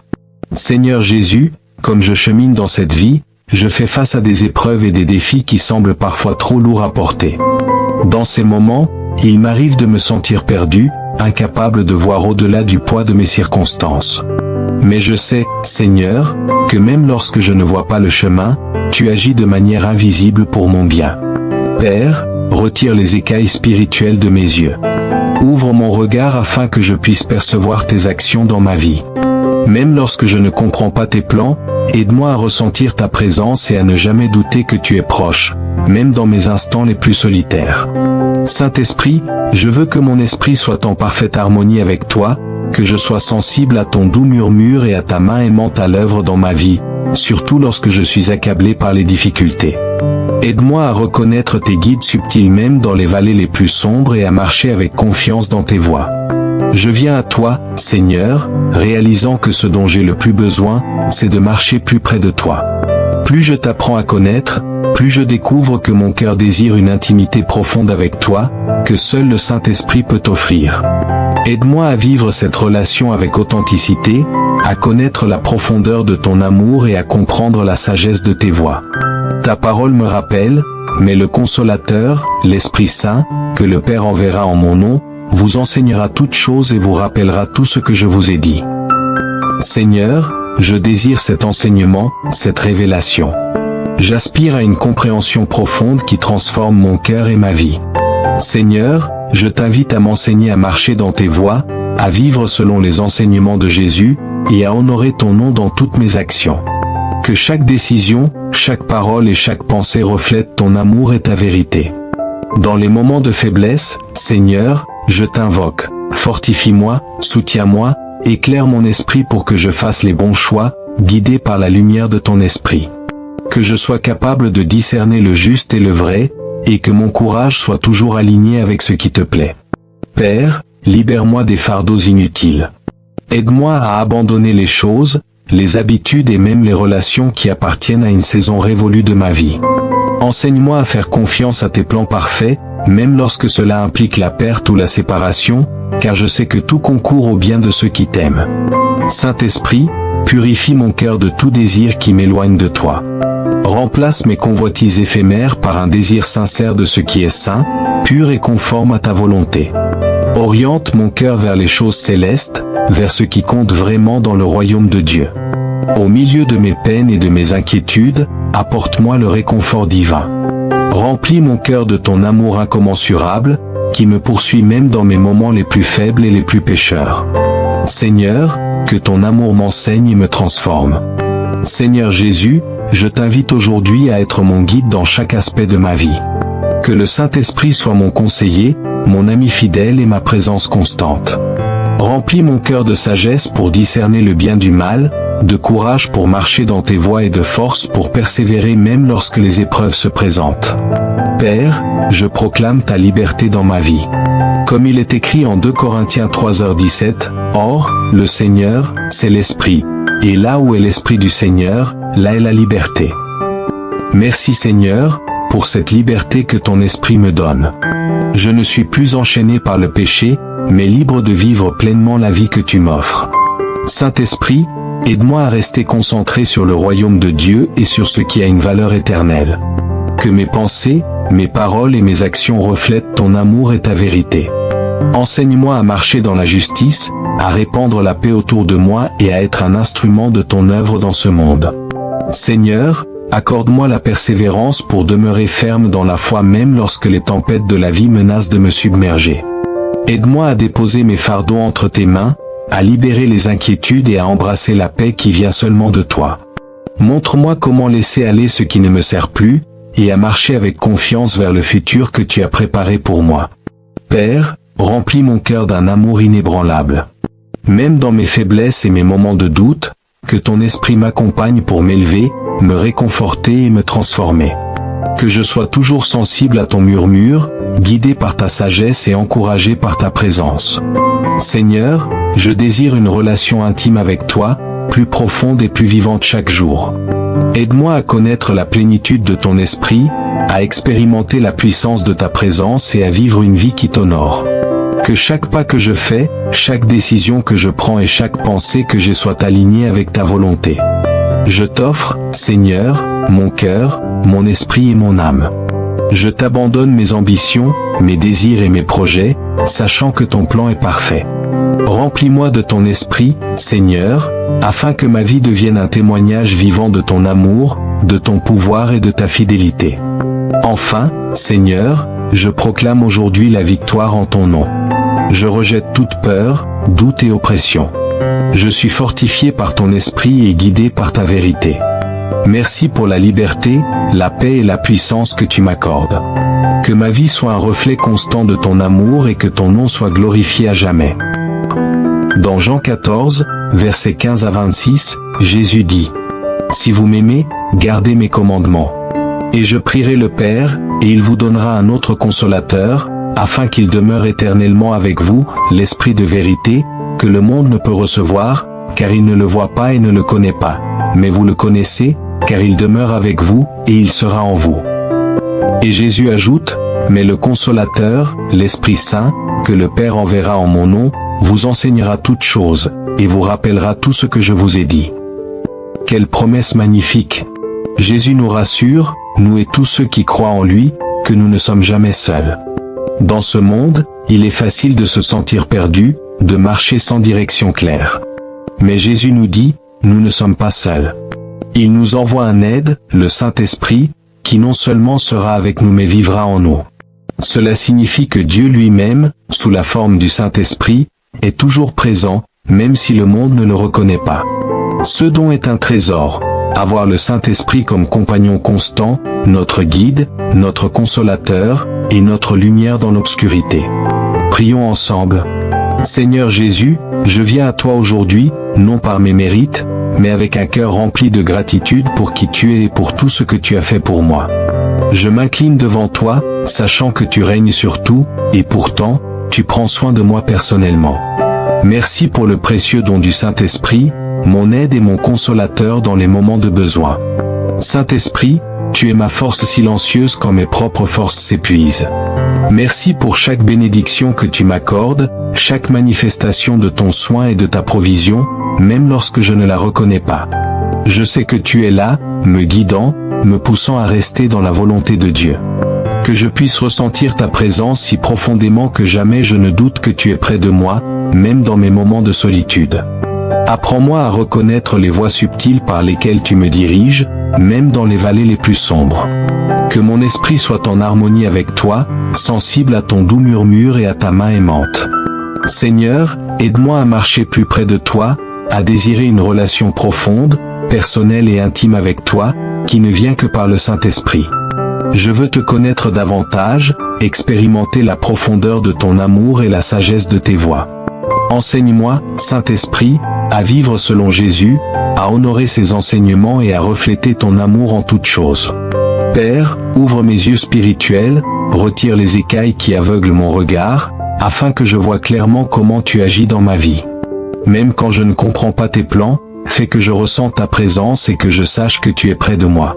Seigneur Jésus, comme je chemine dans cette vie, je fais face à des épreuves et des défis qui semblent parfois trop lourds à porter. Dans ces moments, il m'arrive de me sentir perdu, incapable de voir au-delà du poids de mes circonstances. Mais je sais, Seigneur, que même lorsque je ne vois pas le chemin, tu agis de manière invisible pour mon bien. Père, retire les écailles spirituelles de mes yeux. Ouvre mon regard afin que je puisse percevoir tes actions dans ma vie. Même lorsque je ne comprends pas tes plans, aide-moi à ressentir ta présence et à ne jamais douter que tu es proche, même dans mes instants les plus solitaires. Saint-Esprit, je veux que mon esprit soit en parfaite harmonie avec toi, que je sois sensible à ton doux murmure et à ta main aimante à l'œuvre dans ma vie, surtout lorsque je suis accablé par les difficultés. Aide-moi à reconnaître tes guides subtils même dans les vallées les plus sombres et à marcher avec confiance dans tes voies. Je viens à toi, Seigneur, réalisant que ce dont j'ai le plus besoin, c'est de marcher plus près de toi. Plus je t'apprends à connaître, plus je découvre que mon cœur désire une intimité profonde avec toi, que seul le Saint-Esprit peut offrir. Aide-moi à vivre cette relation avec authenticité, à connaître la profondeur de ton amour et à comprendre la sagesse de tes voies. Ta parole me rappelle, mais le Consolateur, l'Esprit Saint, que le Père enverra en mon nom, vous enseignera toutes choses et vous rappellera tout ce que je vous ai dit. Seigneur, je désire cet enseignement, cette révélation. J'aspire à une compréhension profonde qui transforme mon cœur et ma vie. Seigneur, je t'invite à m'enseigner à marcher dans tes voies, à vivre selon les enseignements de Jésus, et à honorer ton nom dans toutes mes actions. Que chaque décision, chaque parole et chaque pensée reflètent ton amour et ta vérité. Dans les moments de faiblesse, Seigneur, je t'invoque. Fortifie-moi, soutiens-moi, éclaire mon esprit pour que je fasse les bons choix, guidé par la lumière de ton esprit. Que je sois capable de discerner le juste et le vrai, et que mon courage soit toujours aligné avec ce qui te plaît. Père, libère-moi des fardeaux inutiles. Aide-moi à abandonner les choses, les habitudes et même les relations qui appartiennent à une saison révolue de ma vie. Enseigne-moi à faire confiance à tes plans parfaits, même lorsque cela implique la perte ou la séparation, car je sais que tout concourt au bien de ceux qui t'aiment. Saint-Esprit, purifie mon cœur de tout désir qui m'éloigne de toi. Remplace mes convoitises éphémères par un désir sincère de ce qui est saint, pur et conforme à ta volonté. Oriente mon cœur vers les choses célestes, vers ce qui compte vraiment dans le royaume de Dieu. Au milieu de mes peines et de mes inquiétudes, apporte-moi le réconfort divin. Remplis mon cœur de ton amour incommensurable, qui me poursuit même dans mes moments les plus faibles et les plus pécheurs. Seigneur, que ton amour m'enseigne et me transforme. Seigneur Jésus, je t'invite aujourd'hui à être mon guide dans chaque aspect de ma vie. Que le Saint-Esprit soit mon conseiller, mon ami fidèle et ma présence constante. Remplis mon cœur de sagesse pour discerner le bien du mal, de courage pour marcher dans tes voies et de force pour persévérer même lorsque les épreuves se présentent. Père, je proclame ta liberté dans ma vie. Comme il est écrit en 2 Corinthiens 3h17, « Or, le Seigneur, c'est l'Esprit, et là où est l'Esprit du Seigneur, là est la liberté. » Merci Seigneur, pour cette liberté que ton Esprit me donne. Je ne suis plus enchaîné par le péché, mais libre de vivre pleinement la vie que tu m'offres. Saint-Esprit, aide-moi à rester concentré sur le royaume de Dieu et sur ce qui a une valeur éternelle. Que mes pensées, mes paroles et mes actions reflètent ton amour et ta vérité. Enseigne-moi à marcher dans la justice, à répandre la paix autour de moi et à être un instrument de ton œuvre dans ce monde. Seigneur, accorde-moi la persévérance pour demeurer ferme dans la foi même lorsque les tempêtes de la vie menacent de me submerger. Aide-moi à déposer mes fardeaux entre tes mains, à libérer les inquiétudes et à embrasser la paix qui vient seulement de toi. Montre-moi comment laisser aller ce qui ne me sert plus, et à marcher avec confiance vers le futur que tu as préparé pour moi. Père, remplis mon cœur d'un amour inébranlable. Même dans mes faiblesses et mes moments de doute, que ton esprit m'accompagne pour m'élever, me réconforter et me transformer. Que je sois toujours sensible à ton murmure, guidé par ta sagesse et encouragé par ta présence. Seigneur, je désire une relation intime avec toi, plus profonde et plus vivante chaque jour. Aide-moi à connaître la plénitude de ton esprit, à expérimenter la puissance de ta présence et à vivre une vie qui t'honore. Que chaque pas que je fais, chaque décision que je prends et chaque pensée que j'ai soit alignée avec ta volonté. Je t'offre, Seigneur, mon cœur, mon esprit et mon âme. Je t'abandonne mes ambitions, mes désirs et mes projets, sachant que ton plan est parfait. Remplis-moi de ton esprit, Seigneur, afin que ma vie devienne un témoignage vivant de ton amour, de ton pouvoir et de ta fidélité. Enfin, Seigneur, je proclame aujourd'hui la victoire en ton nom. Je rejette toute peur, doute et oppression. Je suis fortifié par ton esprit et guidé par ta vérité. Merci pour la liberté, la paix et la puissance que tu m'accordes. Que ma vie soit un reflet constant de ton amour et que ton nom soit glorifié à jamais. Dans Jean 14, versets 15 à 26, Jésus dit : Si vous m'aimez, gardez mes commandements. Et je prierai le Père, et il vous donnera un autre consolateur, afin qu'il demeure éternellement avec vous, l'Esprit de vérité, que le monde ne peut recevoir, car il ne le voit pas et ne le connaît pas. Mais vous le connaissez, car il demeure avec vous, et il sera en vous. Et Jésus ajoute : Mais le Consolateur, l'Esprit Saint, que le Père enverra en mon nom, vous enseignera toutes choses, et vous rappellera tout ce que je vous ai dit. Quelle promesse magnifique! Jésus nous rassure, nous et tous ceux qui croient en lui, que nous ne sommes jamais seuls. Dans ce monde, il est facile de se sentir perdu, de marcher sans direction claire. Mais Jésus nous dit, nous ne sommes pas seuls. Il nous envoie un aide, le Saint-Esprit, qui non seulement sera avec nous mais vivra en nous. Cela signifie que Dieu lui-même, sous la forme du Saint-Esprit, est toujours présent, même si le monde ne le reconnaît pas. Ce don est un trésor, avoir le Saint-Esprit comme compagnon constant, notre guide, notre consolateur, et notre lumière dans l'obscurité. Prions ensemble. Seigneur Jésus, je viens à toi aujourd'hui, non par mes mérites, mais avec un cœur rempli de gratitude pour qui tu es et pour tout ce que tu as fait pour moi. Je m'incline devant toi, sachant que tu règnes sur tout, et pourtant, tu prends soin de moi personnellement. Merci pour le précieux don du Saint-Esprit, mon aide et mon consolateur dans les moments de besoin. Saint-Esprit, tu es ma force silencieuse quand mes propres forces s'épuisent. Merci pour chaque bénédiction que tu m'accordes, chaque manifestation de ton soin et de ta provision, même lorsque je ne la reconnais pas. Je sais que tu es là, me guidant, me poussant à rester dans la volonté de Dieu. Que je puisse ressentir ta présence si profondément que jamais je ne doute que tu es près de moi, même dans mes moments de solitude. Apprends-moi à reconnaître les voies subtiles par lesquelles tu me diriges, même dans les vallées les plus sombres. Que mon esprit soit en harmonie avec toi, sensible à ton doux murmure et à ta main aimante. Seigneur, aide-moi à marcher plus près de toi, à désirer une relation profonde, personnelle et intime avec toi, qui ne vient que par le Saint-Esprit. Je veux te connaître davantage, expérimenter la profondeur de ton amour et la sagesse de tes voies. Enseigne-moi, Saint-Esprit, à vivre selon Jésus, à honorer ses enseignements et à refléter ton amour en toutes choses. Père, ouvre mes yeux spirituels, retire les écailles qui aveuglent mon regard, afin que je voie clairement comment tu agis dans ma vie. Même quand je ne comprends pas tes plans, fais que je ressente ta présence et que je sache que tu es près de moi.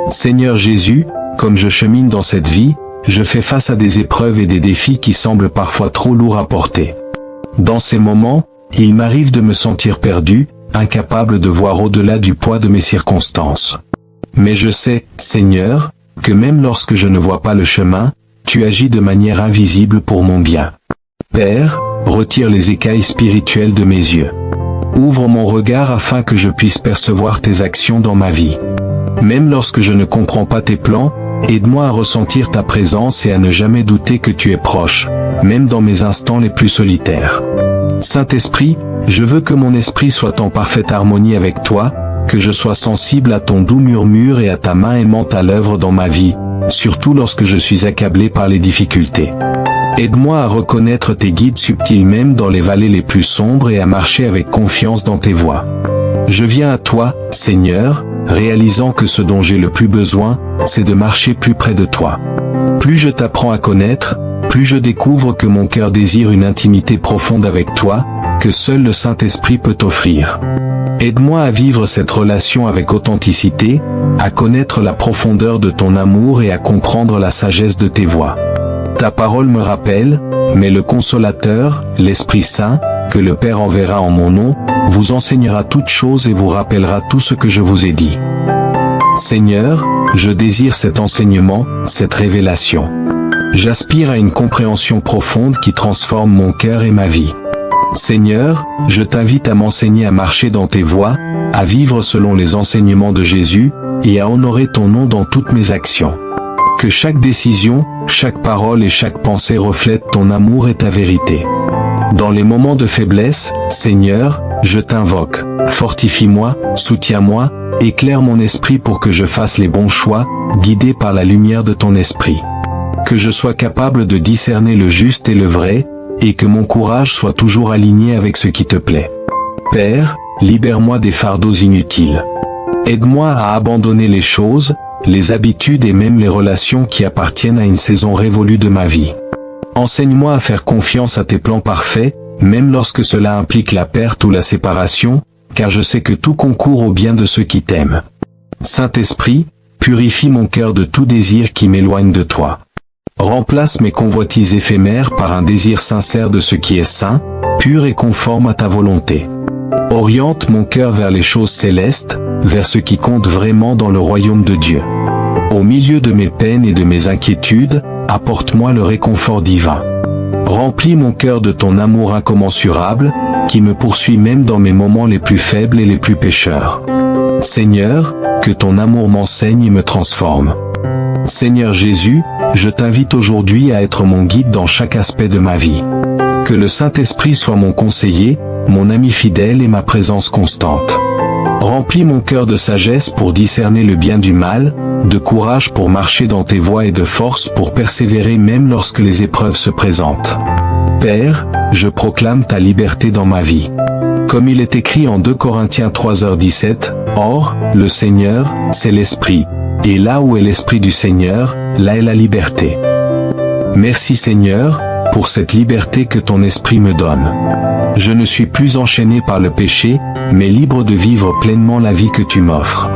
Seigneur Jésus, comme je chemine dans cette vie, je fais face à des épreuves et des défis qui semblent parfois trop lourds à porter. Dans ces moments, il m'arrive de me sentir perdu, incapable de voir au-delà du poids de mes circonstances. Mais je sais, Seigneur, que même lorsque je ne vois pas le chemin, tu agis de manière invisible pour mon bien. Père, retire les écailles spirituelles de mes yeux. Ouvre mon regard afin que je puisse percevoir tes actions dans ma vie. Même lorsque je ne comprends pas tes plans, aide-moi à ressentir ta présence et à ne jamais douter que tu es proche, même dans mes instants les plus solitaires. Saint-Esprit, je veux que mon esprit soit en parfaite harmonie avec toi, que je sois sensible à ton doux murmure et à ta main aimante à l'œuvre dans ma vie, surtout lorsque je suis accablé par les difficultés. Aide-moi à reconnaître tes guides subtils même dans les vallées les plus sombres et à marcher avec confiance dans tes voies. Je viens à toi, Seigneur, réalisant que ce dont j'ai le plus besoin, c'est de marcher plus près de toi. Plus je t'apprends à connaître, plus je découvre que mon cœur désire une intimité profonde avec toi, que seul le Saint-Esprit peut offrir. Aide-moi à vivre cette relation avec authenticité, à connaître la profondeur de ton amour et à comprendre la sagesse de tes voies. Ta parole me rappelle, mais le Consolateur, l'Esprit Saint, que le Père enverra en mon nom, vous enseignera toutes choses et vous rappellera tout ce que je vous ai dit. Seigneur, je désire cet enseignement, cette révélation. J'aspire à une compréhension profonde qui transforme mon cœur et ma vie. Seigneur, je t'invite à m'enseigner à marcher dans tes voies, à vivre selon les enseignements de Jésus, et à honorer ton nom dans toutes mes actions. Que chaque décision, chaque parole et chaque pensée reflètent ton amour et ta vérité. Dans les moments de faiblesse, Seigneur, je t'invoque. Fortifie-moi, soutiens-moi, éclaire mon esprit pour que je fasse les bons choix, guidé par la lumière de ton esprit. Que je sois capable de discerner le juste et le vrai, et que mon courage soit toujours aligné avec ce qui te plaît. Père, libère-moi des fardeaux inutiles. Aide-moi à abandonner les choses, les habitudes et même les relations qui appartiennent à une saison révolue de ma vie. Enseigne-moi à faire confiance à tes plans parfaits, même lorsque cela implique la perte ou la séparation, car je sais que tout concourt au bien de ceux qui t'aiment. Saint-Esprit, purifie mon cœur de tout désir qui m'éloigne de toi. Remplace mes convoitises éphémères par un désir sincère de ce qui est saint, pur et conforme à ta volonté. Oriente mon cœur vers les choses célestes, vers ce qui compte vraiment dans le royaume de Dieu. Au milieu de mes peines et de mes inquiétudes, apporte-moi le réconfort divin. Remplis mon cœur de ton amour incommensurable, qui me poursuit même dans mes moments les plus faibles et les plus pécheurs. Seigneur, que ton amour m'enseigne et me transforme. Seigneur Jésus, je t'invite aujourd'hui à être mon guide dans chaque aspect de ma vie. Que le Saint-Esprit soit mon conseiller, mon ami fidèle et ma présence constante. Remplis mon cœur de sagesse pour discerner le bien du mal, de courage pour marcher dans tes voies et de force pour persévérer même lorsque les épreuves se présentent. Père, je proclame ta liberté dans ma vie. Comme il est écrit en 2 Corinthiens 3h17, « Or, le Seigneur, c'est l'Esprit, et là où est l'Esprit du Seigneur, là est la liberté. » Merci Seigneur, pour cette liberté que ton Esprit me donne. Je ne suis plus enchaîné par le péché, mais libre de vivre pleinement la vie que tu m'offres.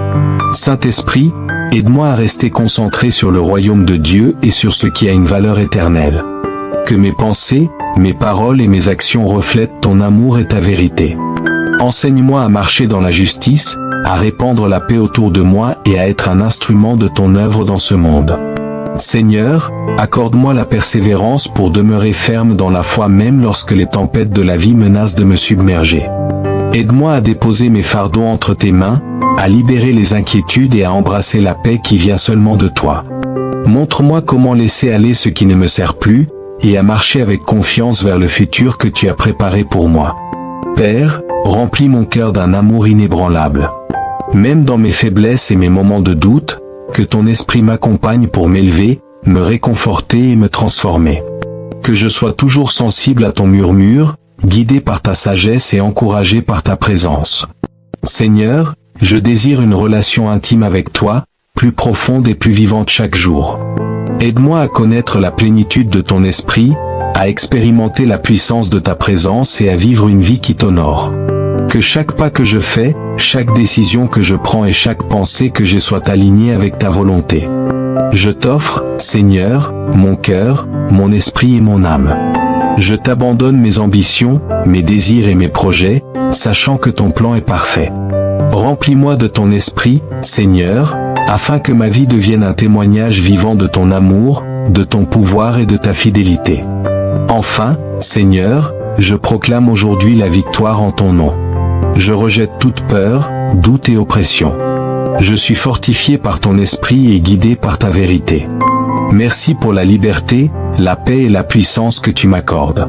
Saint-Esprit, aide-moi à rester concentré sur le royaume de Dieu et sur ce qui a une valeur éternelle. Que mes pensées, mes paroles et mes actions reflètent ton amour et ta vérité. Enseigne-moi à marcher dans la justice, à répandre la paix autour de moi et à être un instrument de ton œuvre dans ce monde. Seigneur, accorde-moi la persévérance pour demeurer ferme dans la foi même lorsque les tempêtes de la vie menacent de me submerger. Aide-moi à déposer mes fardeaux entre tes mains, à libérer les inquiétudes et à embrasser la paix qui vient seulement de toi. Montre-moi comment laisser aller ce qui ne me sert plus, et à marcher avec confiance vers le futur que tu as préparé pour moi. Père, remplis mon cœur d'un amour inébranlable. Même dans mes faiblesses et mes moments de doute, que ton esprit m'accompagne pour m'élever, me réconforter et me transformer. Que je sois toujours sensible à ton murmure, guidé par ta sagesse et encouragé par ta présence. Seigneur, je désire une relation intime avec toi, plus profonde et plus vivante chaque jour. Aide-moi à connaître la plénitude de ton esprit, à expérimenter la puissance de ta présence et à vivre une vie qui t'honore. Que chaque pas que je fais, chaque décision que je prends et chaque pensée que j'ai soit alignée avec ta volonté. Je t'offre, Seigneur, mon cœur, mon esprit et mon âme. Je t'abandonne mes ambitions, mes désirs et mes projets, sachant que ton plan est parfait. Remplis-moi de ton esprit, Seigneur, afin que ma vie devienne un témoignage vivant de ton amour, de ton pouvoir et de ta fidélité. Enfin, Seigneur, je proclame aujourd'hui la victoire en ton nom. Je rejette toute peur, doute et oppression. Je suis fortifié par ton esprit et guidé par ta vérité. Merci pour la liberté, la paix et la puissance que tu m'accordes.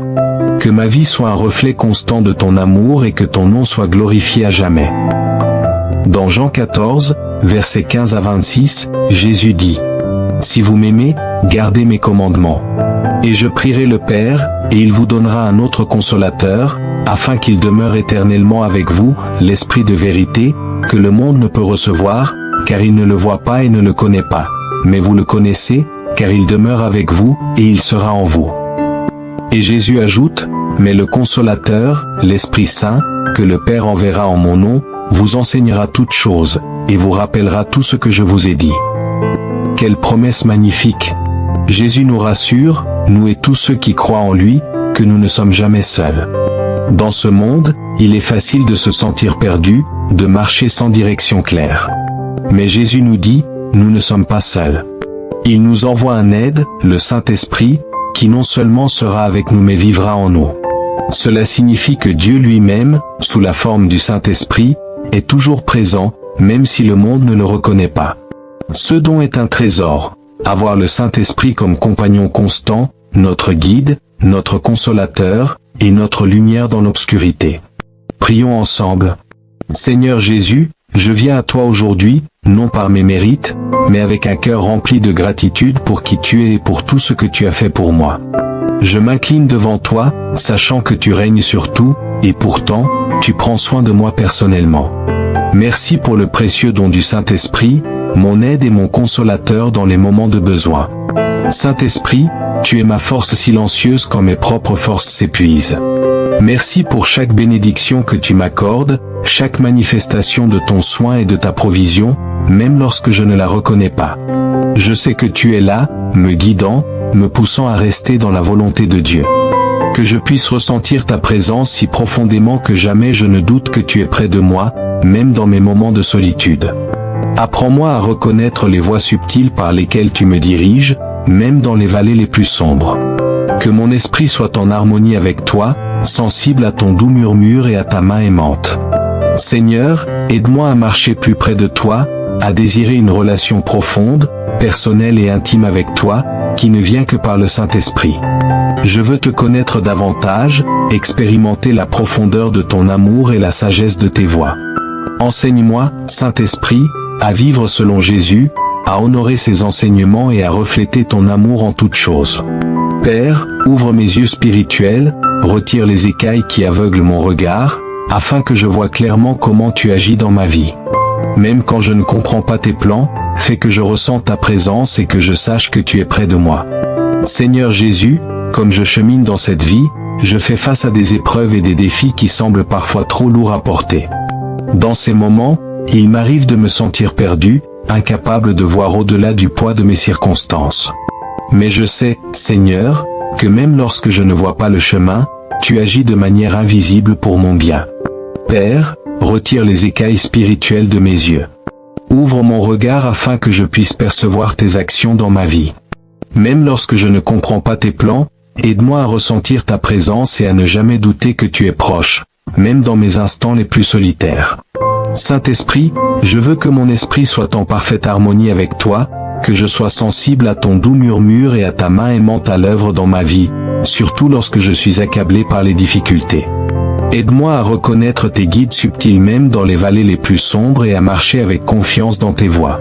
Que ma vie soit un reflet constant de ton amour et que ton nom soit glorifié à jamais. Dans Jean 14, versets 15 à 26, Jésus dit : « Si vous m'aimez, gardez mes commandements. Et je prierai le Père, et il vous donnera un autre consolateur, afin qu'il demeure éternellement avec vous, l'Esprit de vérité, que le monde ne peut recevoir, car il ne le voit pas et ne le connaît pas. Mais vous le connaissez, car il demeure avec vous, et il sera en vous. » Et Jésus ajoute : « Mais le consolateur, l'Esprit Saint, que le Père enverra en mon nom, vous enseignera toutes choses, et vous rappellera tout ce que je vous ai dit. » Quelle promesse magnifique! Jésus nous rassure, nous et tous ceux qui croient en lui, que nous ne sommes jamais seuls. Dans ce monde, il est facile de se sentir perdu, de marcher sans direction claire. Mais Jésus nous dit, nous ne sommes pas seuls. Il nous envoie un aide, le Saint-Esprit, qui non seulement sera avec nous mais vivra en nous. Cela signifie que Dieu lui-même, sous la forme du Saint-Esprit, est toujours présent, même si le monde ne le reconnaît pas. Ce don est un trésor, avoir le Saint-Esprit comme compagnon constant, notre guide, notre consolateur, et notre lumière dans l'obscurité. Prions ensemble. Seigneur Jésus, je viens à toi aujourd'hui, non par mes mérites, mais avec un cœur rempli de gratitude pour qui tu es et pour tout ce que tu as fait pour moi. Je m'incline devant toi, sachant que tu règnes sur tout, et pourtant, tu prends soin de moi personnellement. Merci pour le précieux don du Saint-Esprit, mon aide et mon consolateur dans les moments de besoin. Saint-Esprit, tu es ma force silencieuse quand mes propres forces s'épuisent. Merci pour chaque bénédiction que tu m'accordes, chaque manifestation de ton soin et de ta provision, même lorsque je ne la reconnais pas. Je sais que tu es là, me guidant, me poussant à rester dans la volonté de Dieu. Que je puisse ressentir ta présence si profondément que jamais je ne doute que tu es près de moi, même dans mes moments de solitude. Apprends-moi à reconnaître les voies subtiles par lesquelles tu me diriges, même dans les vallées les plus sombres. Que mon esprit soit en harmonie avec toi, sensible à ton doux murmure et à ta main aimante. Seigneur, aide-moi à marcher plus près de toi, à désirer une relation profonde, personnelle et intime avec toi, qui ne vient que par le Saint-Esprit. Je veux te connaître davantage, expérimenter la profondeur de ton amour et la sagesse de tes voies. Enseigne-moi, Saint-Esprit, à vivre selon Jésus, à honorer ses enseignements et à refléter ton amour en toutes choses. Père, ouvre mes yeux spirituels, retire les écailles qui aveuglent mon regard, afin que je voie clairement comment tu agis dans ma vie. Même quand je ne comprends pas tes plans, fais que je ressente ta présence et que je sache que tu es près de moi. Seigneur Jésus, comme je chemine dans cette vie, je fais face à des épreuves et des défis qui semblent parfois trop lourds à porter. Dans ces moments, il m'arrive de me sentir perdu, incapable de voir au-delà du poids de mes circonstances. Mais je sais, Seigneur, que même lorsque je ne vois pas le chemin, tu agis de manière invisible pour mon bien. Père, retire les écailles spirituelles de mes yeux. Ouvre mon regard afin que je puisse percevoir tes actions dans ma vie. Même lorsque je ne comprends pas tes plans, aide-moi à ressentir ta présence et à ne jamais douter que tu es proche, même dans mes instants les plus solitaires. Saint-Esprit, je veux que mon esprit soit en parfaite harmonie avec toi, que je sois sensible à ton doux murmure et à ta main aimante à l'œuvre dans ma vie, surtout lorsque je suis accablé par les difficultés. Aide-moi à reconnaître tes guides subtils même dans les vallées les plus sombres et à marcher avec confiance dans tes voies.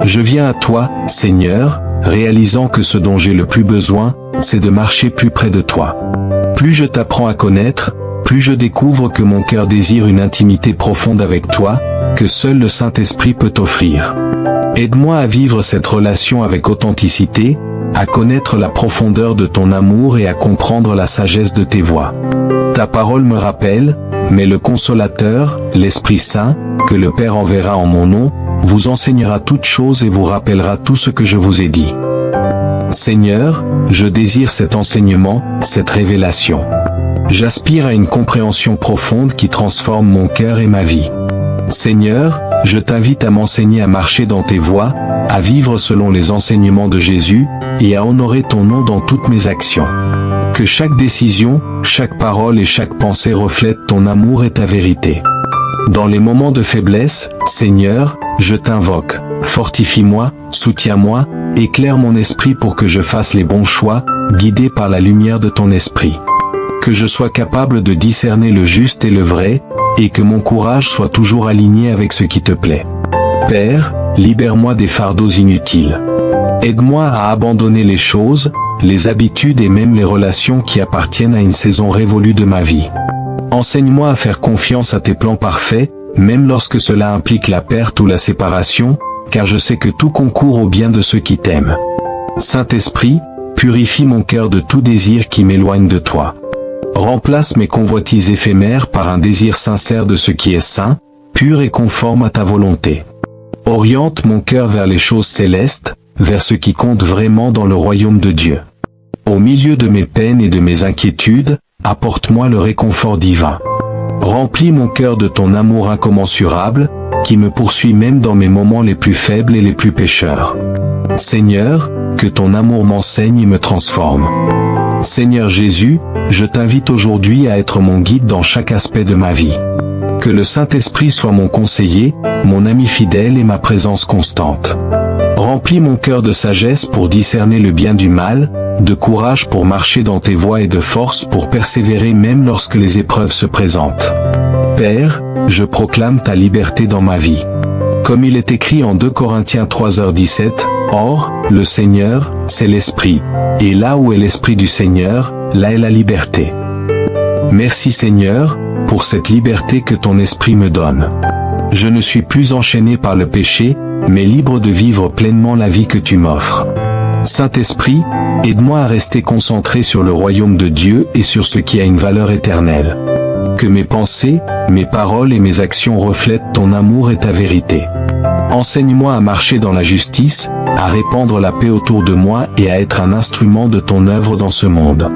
Je viens à toi, Seigneur, réalisant que ce dont j'ai le plus besoin, c'est de marcher plus près de toi. Plus je t'apprends à connaître, plus je découvre que mon cœur désire une intimité profonde avec toi, que seul le Saint-Esprit peut offrir. Aide-moi à vivre cette relation avec authenticité, à connaître la profondeur de ton amour et à comprendre la sagesse de tes voies. Ta parole me rappelle, mais le Consolateur, l'Esprit Saint, que le Père enverra en mon nom, vous enseignera toutes choses et vous rappellera tout ce que je vous ai dit. Seigneur, je désire cet enseignement, cette révélation. J'aspire à une compréhension profonde qui transforme mon cœur et ma vie. Seigneur, je t'invite à m'enseigner à marcher dans tes voies, à vivre selon les enseignements de Jésus, et à honorer ton nom dans toutes mes actions. Que chaque décision, chaque parole et chaque pensée reflètent ton amour et ta vérité. Dans les moments de faiblesse, Seigneur, je t'invoque. Fortifie-moi, soutiens-moi, éclaire mon esprit pour que je fasse les bons choix, guidé par la lumière de ton esprit. Que je sois capable de discerner le juste et le vrai, et que mon courage soit toujours aligné avec ce qui te plaît. Père, libère-moi des fardeaux inutiles. Aide-moi à abandonner les choses, les habitudes et même les relations qui appartiennent à une saison révolue de ma vie. Enseigne-moi à faire confiance à tes plans parfaits, même lorsque cela implique la perte ou la séparation, car je sais que tout concourt au bien de ceux qui t'aiment. Saint-Esprit, purifie mon cœur de tout désir qui m'éloigne de toi. Remplace mes convoitises éphémères par un désir sincère de ce qui est saint, pur et conforme à ta volonté. Oriente mon cœur vers les choses célestes, vers ce qui compte vraiment dans le royaume de Dieu. Au milieu de mes peines et de mes inquiétudes, apporte-moi le réconfort divin. Remplis mon cœur de ton amour incommensurable, qui me poursuit même dans mes moments les plus faibles et les plus pécheurs. Seigneur, que ton amour m'enseigne et me transforme. Seigneur Jésus, je t'invite aujourd'hui à être mon guide dans chaque aspect de ma vie. Que le Saint-Esprit soit mon conseiller, mon ami fidèle et ma présence constante. Remplis mon cœur de sagesse pour discerner le bien du mal, de courage pour marcher dans tes voies et de force pour persévérer même lorsque les épreuves se présentent. Père, je proclame ta liberté dans ma vie. Comme il est écrit en 2 Corinthiens 3h17, Or, le Seigneur, c'est l'Esprit, et là où est l'Esprit du Seigneur, là est la liberté. Merci Seigneur, pour cette liberté que ton Esprit me donne. Je ne suis plus enchaîné par le péché, mais libre de vivre pleinement la vie que tu m'offres. Saint-Esprit, aide-moi à rester concentré sur le royaume de Dieu et sur ce qui a une valeur éternelle. que mes pensées, mes paroles et mes actions reflètent ton amour et ta vérité. Enseigne-moi à marcher dans la justice, à répandre la paix autour de moi et à être un instrument de ton œuvre dans ce monde.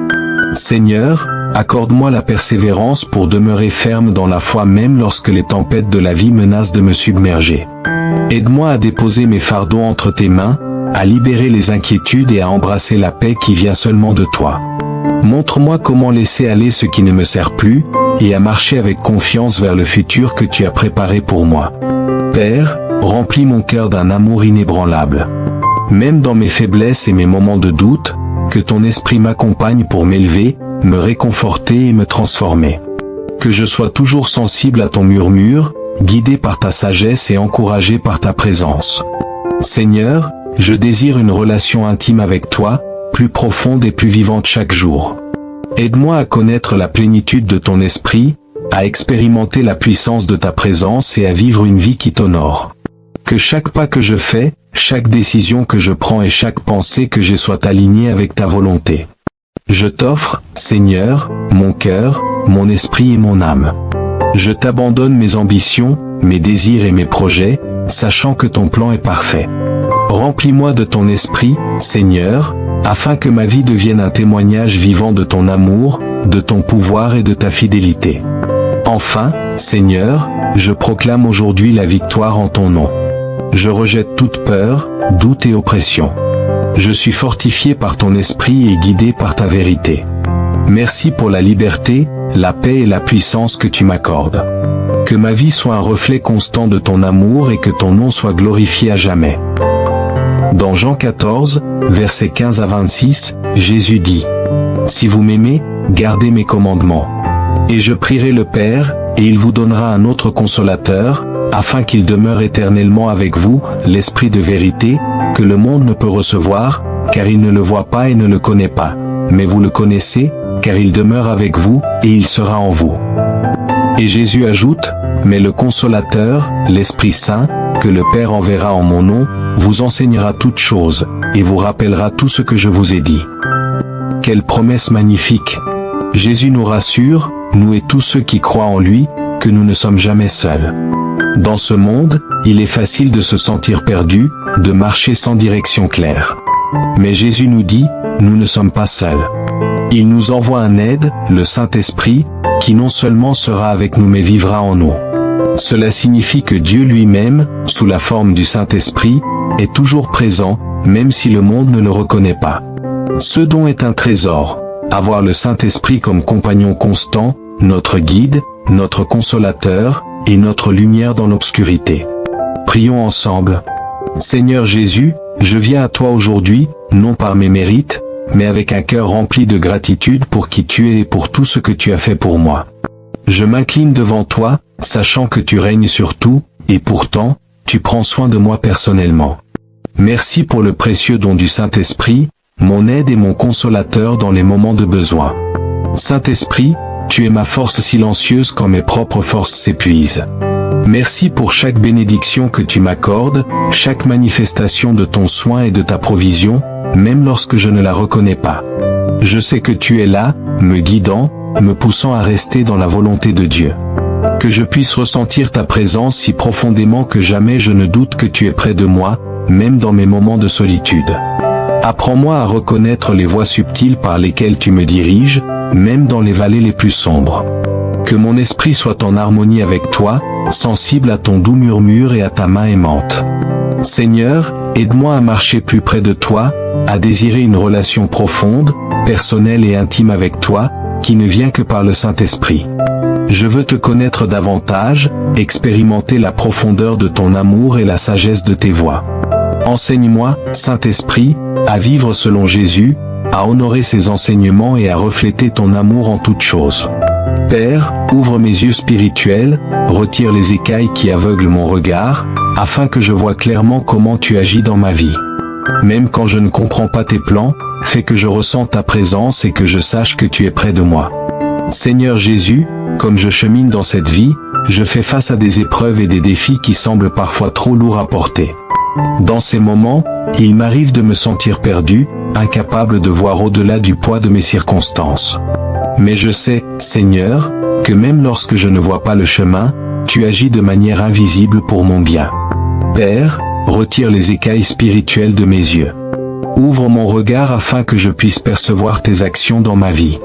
Seigneur, accorde-moi la persévérance pour demeurer ferme dans la foi même lorsque les tempêtes de la vie menacent de me submerger. Aide-moi à déposer mes fardeaux entre tes mains, à libérer les inquiétudes et à embrasser la paix qui vient seulement de toi. Montre-moi comment laisser aller ce qui ne me sert plus, et à marcher avec confiance vers le futur que tu as préparé pour moi. Père, remplis mon cœur d'un amour inébranlable. Même dans mes faiblesses et mes moments de doute, que ton esprit m'accompagne pour m'élever, me réconforter et me transformer. Que je sois toujours sensible à ton murmure, guidé par ta sagesse et encouragé par ta présence. Seigneur, je désire une relation intime avec toi, plus profonde et plus vivante chaque jour. Aide-moi à connaître la plénitude de ton esprit, à expérimenter la puissance de ta présence et à vivre une vie qui t'honore. Que chaque pas que je fais, chaque décision que je prends et chaque pensée que j'ai soit alignée avec ta volonté. Je t'offre, Seigneur, mon cœur, mon esprit et mon âme. Je t'abandonne mes ambitions, mes désirs et mes projets, sachant que ton plan est parfait. Remplis-moi de ton esprit, Seigneur, afin que ma vie devienne un témoignage vivant de ton amour, de ton pouvoir et de ta fidélité. Enfin, Seigneur, je proclame aujourd'hui la victoire en ton nom. Je rejette toute peur, doute et oppression. Je suis fortifié par ton esprit et guidé par ta vérité. Merci pour la liberté, la paix et la puissance que tu m'accordes. Que ma vie soit un reflet constant de ton amour et que ton nom soit glorifié à jamais. Dans Jean 14, versets 15 à 26, Jésus dit : Si vous m'aimez, gardez mes commandements. Et je prierai le Père, et il vous donnera un autre consolateur, afin qu'il demeure éternellement avec vous, l'Esprit de vérité, que le monde ne peut recevoir, car il ne le voit pas et ne le connaît pas. Mais vous le connaissez, car il demeure avec vous, et il sera en vous. Et Jésus ajoute : Mais le Consolateur, l'Esprit Saint, que le Père enverra en mon nom, vous enseignera toutes choses, et vous rappellera tout ce que je vous ai dit. Quelle promesse magnifique! Jésus nous rassure, nous et tous ceux qui croient en lui, que nous ne sommes jamais seuls. Dans ce monde, il est facile de se sentir perdu, de marcher sans direction claire. Mais Jésus nous dit, nous ne sommes pas seuls. Il nous envoie un aide, le Saint-Esprit, qui non seulement sera avec nous mais vivra en nous. Cela signifie que Dieu lui-même, sous la forme du Saint-Esprit, est toujours présent, même si le monde ne le reconnaît pas. Ce don est un trésor, avoir le Saint-Esprit comme compagnon constant, notre guide, notre consolateur, et notre lumière dans l'obscurité. Prions ensemble. Seigneur Jésus, je viens à toi aujourd'hui, non par mes mérites, mais avec un cœur rempli de gratitude pour qui tu es et pour tout ce que tu as fait pour moi. Je m'incline devant toi, sachant que tu règnes sur tout, et pourtant, tu prends soin de moi personnellement. Merci pour le précieux don du Saint-Esprit, mon aide et mon consolateur dans les moments de besoin. Saint-Esprit, tu es ma force silencieuse quand mes propres forces s'épuisent. Merci pour chaque bénédiction que tu m'accordes, chaque manifestation de ton soin et de ta provision, même lorsque je ne la reconnais pas. Je sais que tu es là, me guidant, me poussant à rester dans la volonté de Dieu. Que je puisse ressentir ta présence si profondément que jamais je ne doute que tu es près de moi, même dans mes moments de solitude. Apprends-moi à reconnaître les voies subtiles par lesquelles tu me diriges, même dans les vallées les plus sombres. Que mon esprit soit en harmonie avec toi, sensible à ton doux murmure et à ta main aimante. Seigneur, aide-moi à marcher plus près de toi, à désirer une relation profonde, personnelle et intime avec toi, qui ne vient que par le Saint-Esprit. Je veux te connaître davantage, expérimenter la profondeur de ton amour et la sagesse de tes voies. Enseigne-moi, Saint-Esprit, à vivre selon Jésus, à honorer ses enseignements et à refléter ton amour en toutes choses. Père, ouvre mes yeux spirituels, retire les écailles qui aveuglent mon regard, afin que je voie clairement comment tu agis dans ma vie. Même quand je ne comprends pas tes plans, fais que je ressente ta présence et que je sache que tu es près de moi. Seigneur Jésus, comme je chemine dans cette vie, je fais face à des épreuves et des défis qui semblent parfois trop lourds à porter. Dans ces moments, il m'arrive de me sentir perdu, incapable de voir au-delà du poids de mes circonstances. Mais je sais, Seigneur, que même lorsque je ne vois pas le chemin, tu agis de manière invisible pour mon bien. Père, retire les écailles spirituelles de mes yeux. Ouvre mon regard afin que je puisse percevoir tes actions dans ma vie.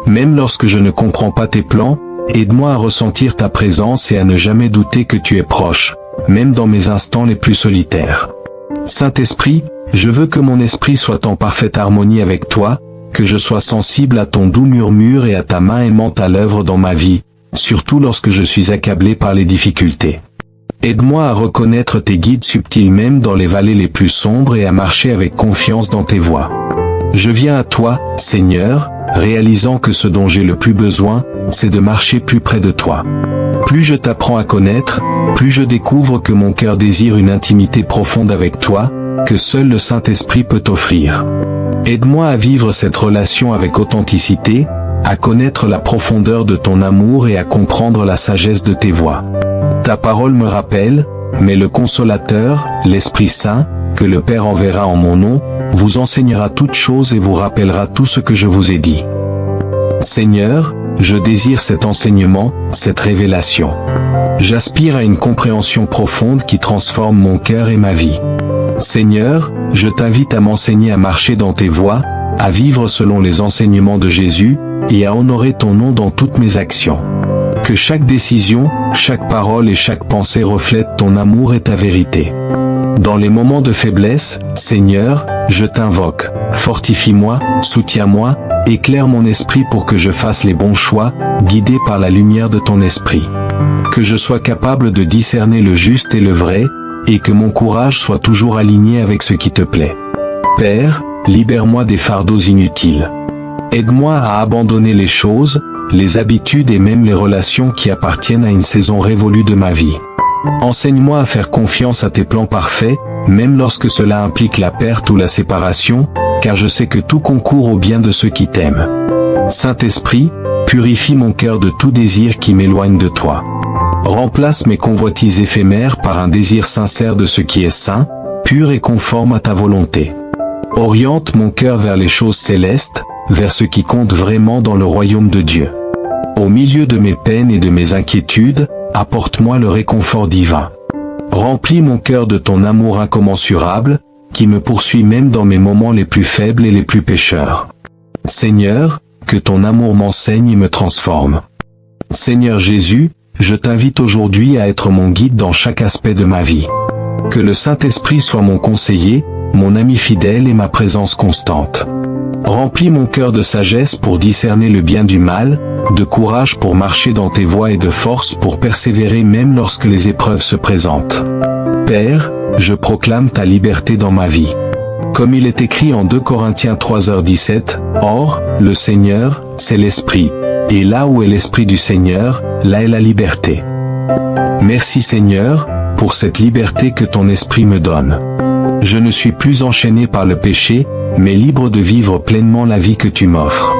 Même lorsque je ne comprends pas tes plans, aide-moi à ressentir ta présence et à ne jamais douter que tu es proche, même dans mes instants les plus solitaires. Saint-Esprit, je veux que mon esprit soit en parfaite harmonie avec toi, que je sois sensible à ton doux murmure et à ta main aimante à l'œuvre dans ma vie, surtout lorsque je suis accablé par les difficultés. Aide-moi à reconnaître tes guides subtils même dans les vallées les plus sombres et à marcher avec confiance dans tes voies. Je viens à toi, Seigneur, réalisant que ce dont j'ai le plus besoin, c'est de marcher plus près de toi. Plus je t'apprends à connaître, plus je découvre que mon cœur désire une intimité profonde avec toi, que seul le Saint-Esprit peut offrir. Aide-moi à vivre cette relation avec authenticité, à connaître la profondeur de ton amour et à comprendre la sagesse de tes voies. Ta parole me rappelle, mais le Consolateur, l'Esprit Saint, que le Père enverra en mon nom, vous enseignera toutes choses et vous rappellera tout ce que je vous ai dit. Seigneur, je désire cet enseignement, cette révélation. J'aspire à une compréhension profonde qui transforme mon cœur et ma vie. Seigneur, je t'invite à m'enseigner à marcher dans tes voies, à vivre selon les enseignements de Jésus, et à honorer ton nom dans toutes mes actions. Que chaque décision, chaque parole et chaque pensée reflètent ton amour et ta vérité. Dans les moments de faiblesse, Seigneur, je t'invoque. Fortifie-moi, soutiens-moi, éclaire mon esprit pour que je fasse les bons choix, guidé par la lumière de ton esprit. Que je sois capable de discerner le juste et le vrai, et que mon courage soit toujours aligné avec ce qui te plaît. Père, libère-moi des fardeaux inutiles. Aide-moi à abandonner les choses, les habitudes et même les relations qui appartiennent à une saison révolue de ma vie. Enseigne-moi à faire confiance à tes plans parfaits, même lorsque cela implique la perte ou la séparation, car je sais que tout concourt au bien de ceux qui t'aiment. Saint-Esprit, purifie mon cœur de tout désir qui m'éloigne de toi. Remplace mes convoitises éphémères par un désir sincère de ce qui est saint, pur et conforme à ta volonté. Oriente mon cœur vers les choses célestes, vers ce qui compte vraiment dans le royaume de Dieu. Au milieu de mes peines et de mes inquiétudes, apporte-moi le réconfort divin. Remplis mon cœur de ton amour incommensurable, qui me poursuit même dans mes moments les plus faibles et les plus pécheurs. Seigneur, que ton amour m'enseigne et me transforme. Seigneur Jésus, je t'invite aujourd'hui à être mon guide dans chaque aspect de ma vie. Que le Saint-Esprit soit mon conseiller, mon ami fidèle et ma présence constante. Remplis mon cœur de sagesse pour discerner le bien du mal, de courage pour marcher dans tes voies et de force pour persévérer même lorsque les épreuves se présentent. Père, je proclame ta liberté dans ma vie. Comme il est écrit en 2 Corinthiens 3h17, « Or, le Seigneur, c'est l'Esprit, et là où est l'Esprit du Seigneur, là est la liberté. » Merci Seigneur, pour cette liberté que ton Esprit me donne. Je ne suis plus enchaîné par le péché, mais libre de vivre pleinement la vie que tu m'offres.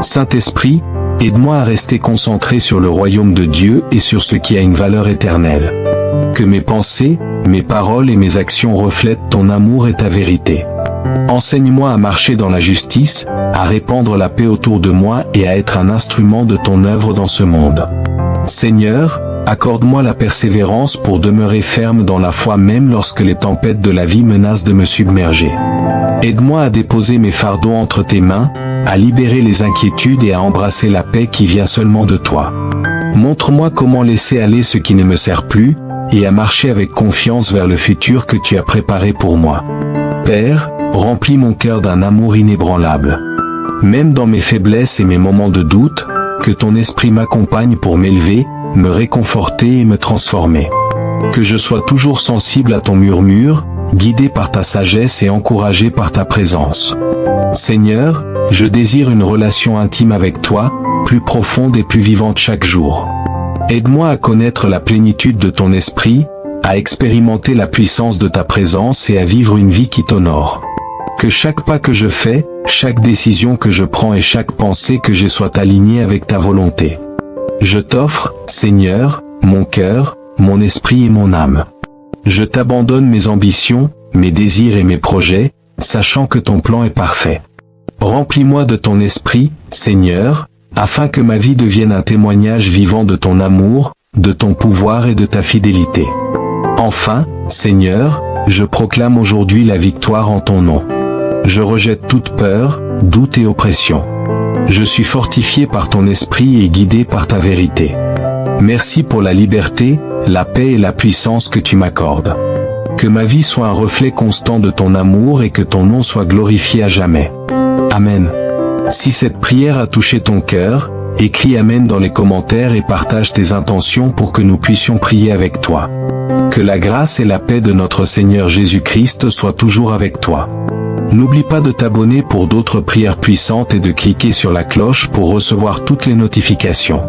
Saint-Esprit, aide-moi à rester concentré sur le royaume de Dieu et sur ce qui a une valeur éternelle. Que mes pensées, mes paroles et mes actions reflètent ton amour et ta vérité. Enseigne-moi à marcher dans la justice, à répandre la paix autour de moi et à être un instrument de ton œuvre dans ce monde. Seigneur, accorde-moi la persévérance pour demeurer ferme dans la foi même lorsque les tempêtes de la vie menacent de me submerger. Aide-moi à déposer mes fardeaux entre tes mains, à libérer les inquiétudes et à embrasser la paix qui vient seulement de toi. Montre-moi comment laisser aller ce qui ne me sert plus, et à marcher avec confiance vers le futur que tu as préparé pour moi. Père, remplis mon cœur d'un amour inébranlable. Même dans mes faiblesses et mes moments de doute, que ton esprit m'accompagne pour m'élever, me réconforter et me transformer. Que je sois toujours sensible à ton murmure, guidé par ta sagesse et encouragé par ta présence. Seigneur, je désire une relation intime avec toi, plus profonde et plus vivante chaque jour. Aide-moi à connaître la plénitude de ton esprit, à expérimenter la puissance de ta présence et à vivre une vie qui t'honore. Que chaque pas que je fais, chaque décision que je prends et chaque pensée que j'ai soit alignée avec ta volonté. Je t'offre, Seigneur, mon cœur, mon esprit et mon âme. Je t'abandonne mes ambitions, mes désirs et mes projets, sachant que ton plan est parfait. Remplis-moi de ton esprit, Seigneur, afin que ma vie devienne un témoignage vivant de ton amour, de ton pouvoir et de ta fidélité. Enfin, Seigneur, je proclame aujourd'hui la victoire en ton nom. Je rejette toute peur, doute et oppression. Je suis fortifié par ton esprit et guidé par ta vérité. Merci pour la liberté, la paix et la puissance que tu m'accordes. Que ma vie soit un reflet constant de ton amour et que ton nom soit glorifié à jamais. Amen. Si cette prière a touché ton cœur, écris Amen dans les commentaires et partage tes intentions pour que nous puissions prier avec toi. Que la grâce et la paix de notre Seigneur Jésus-Christ soient toujours avec toi. N'oublie pas de t'abonner pour d'autres prières puissantes et de cliquer sur la cloche pour recevoir toutes les notifications.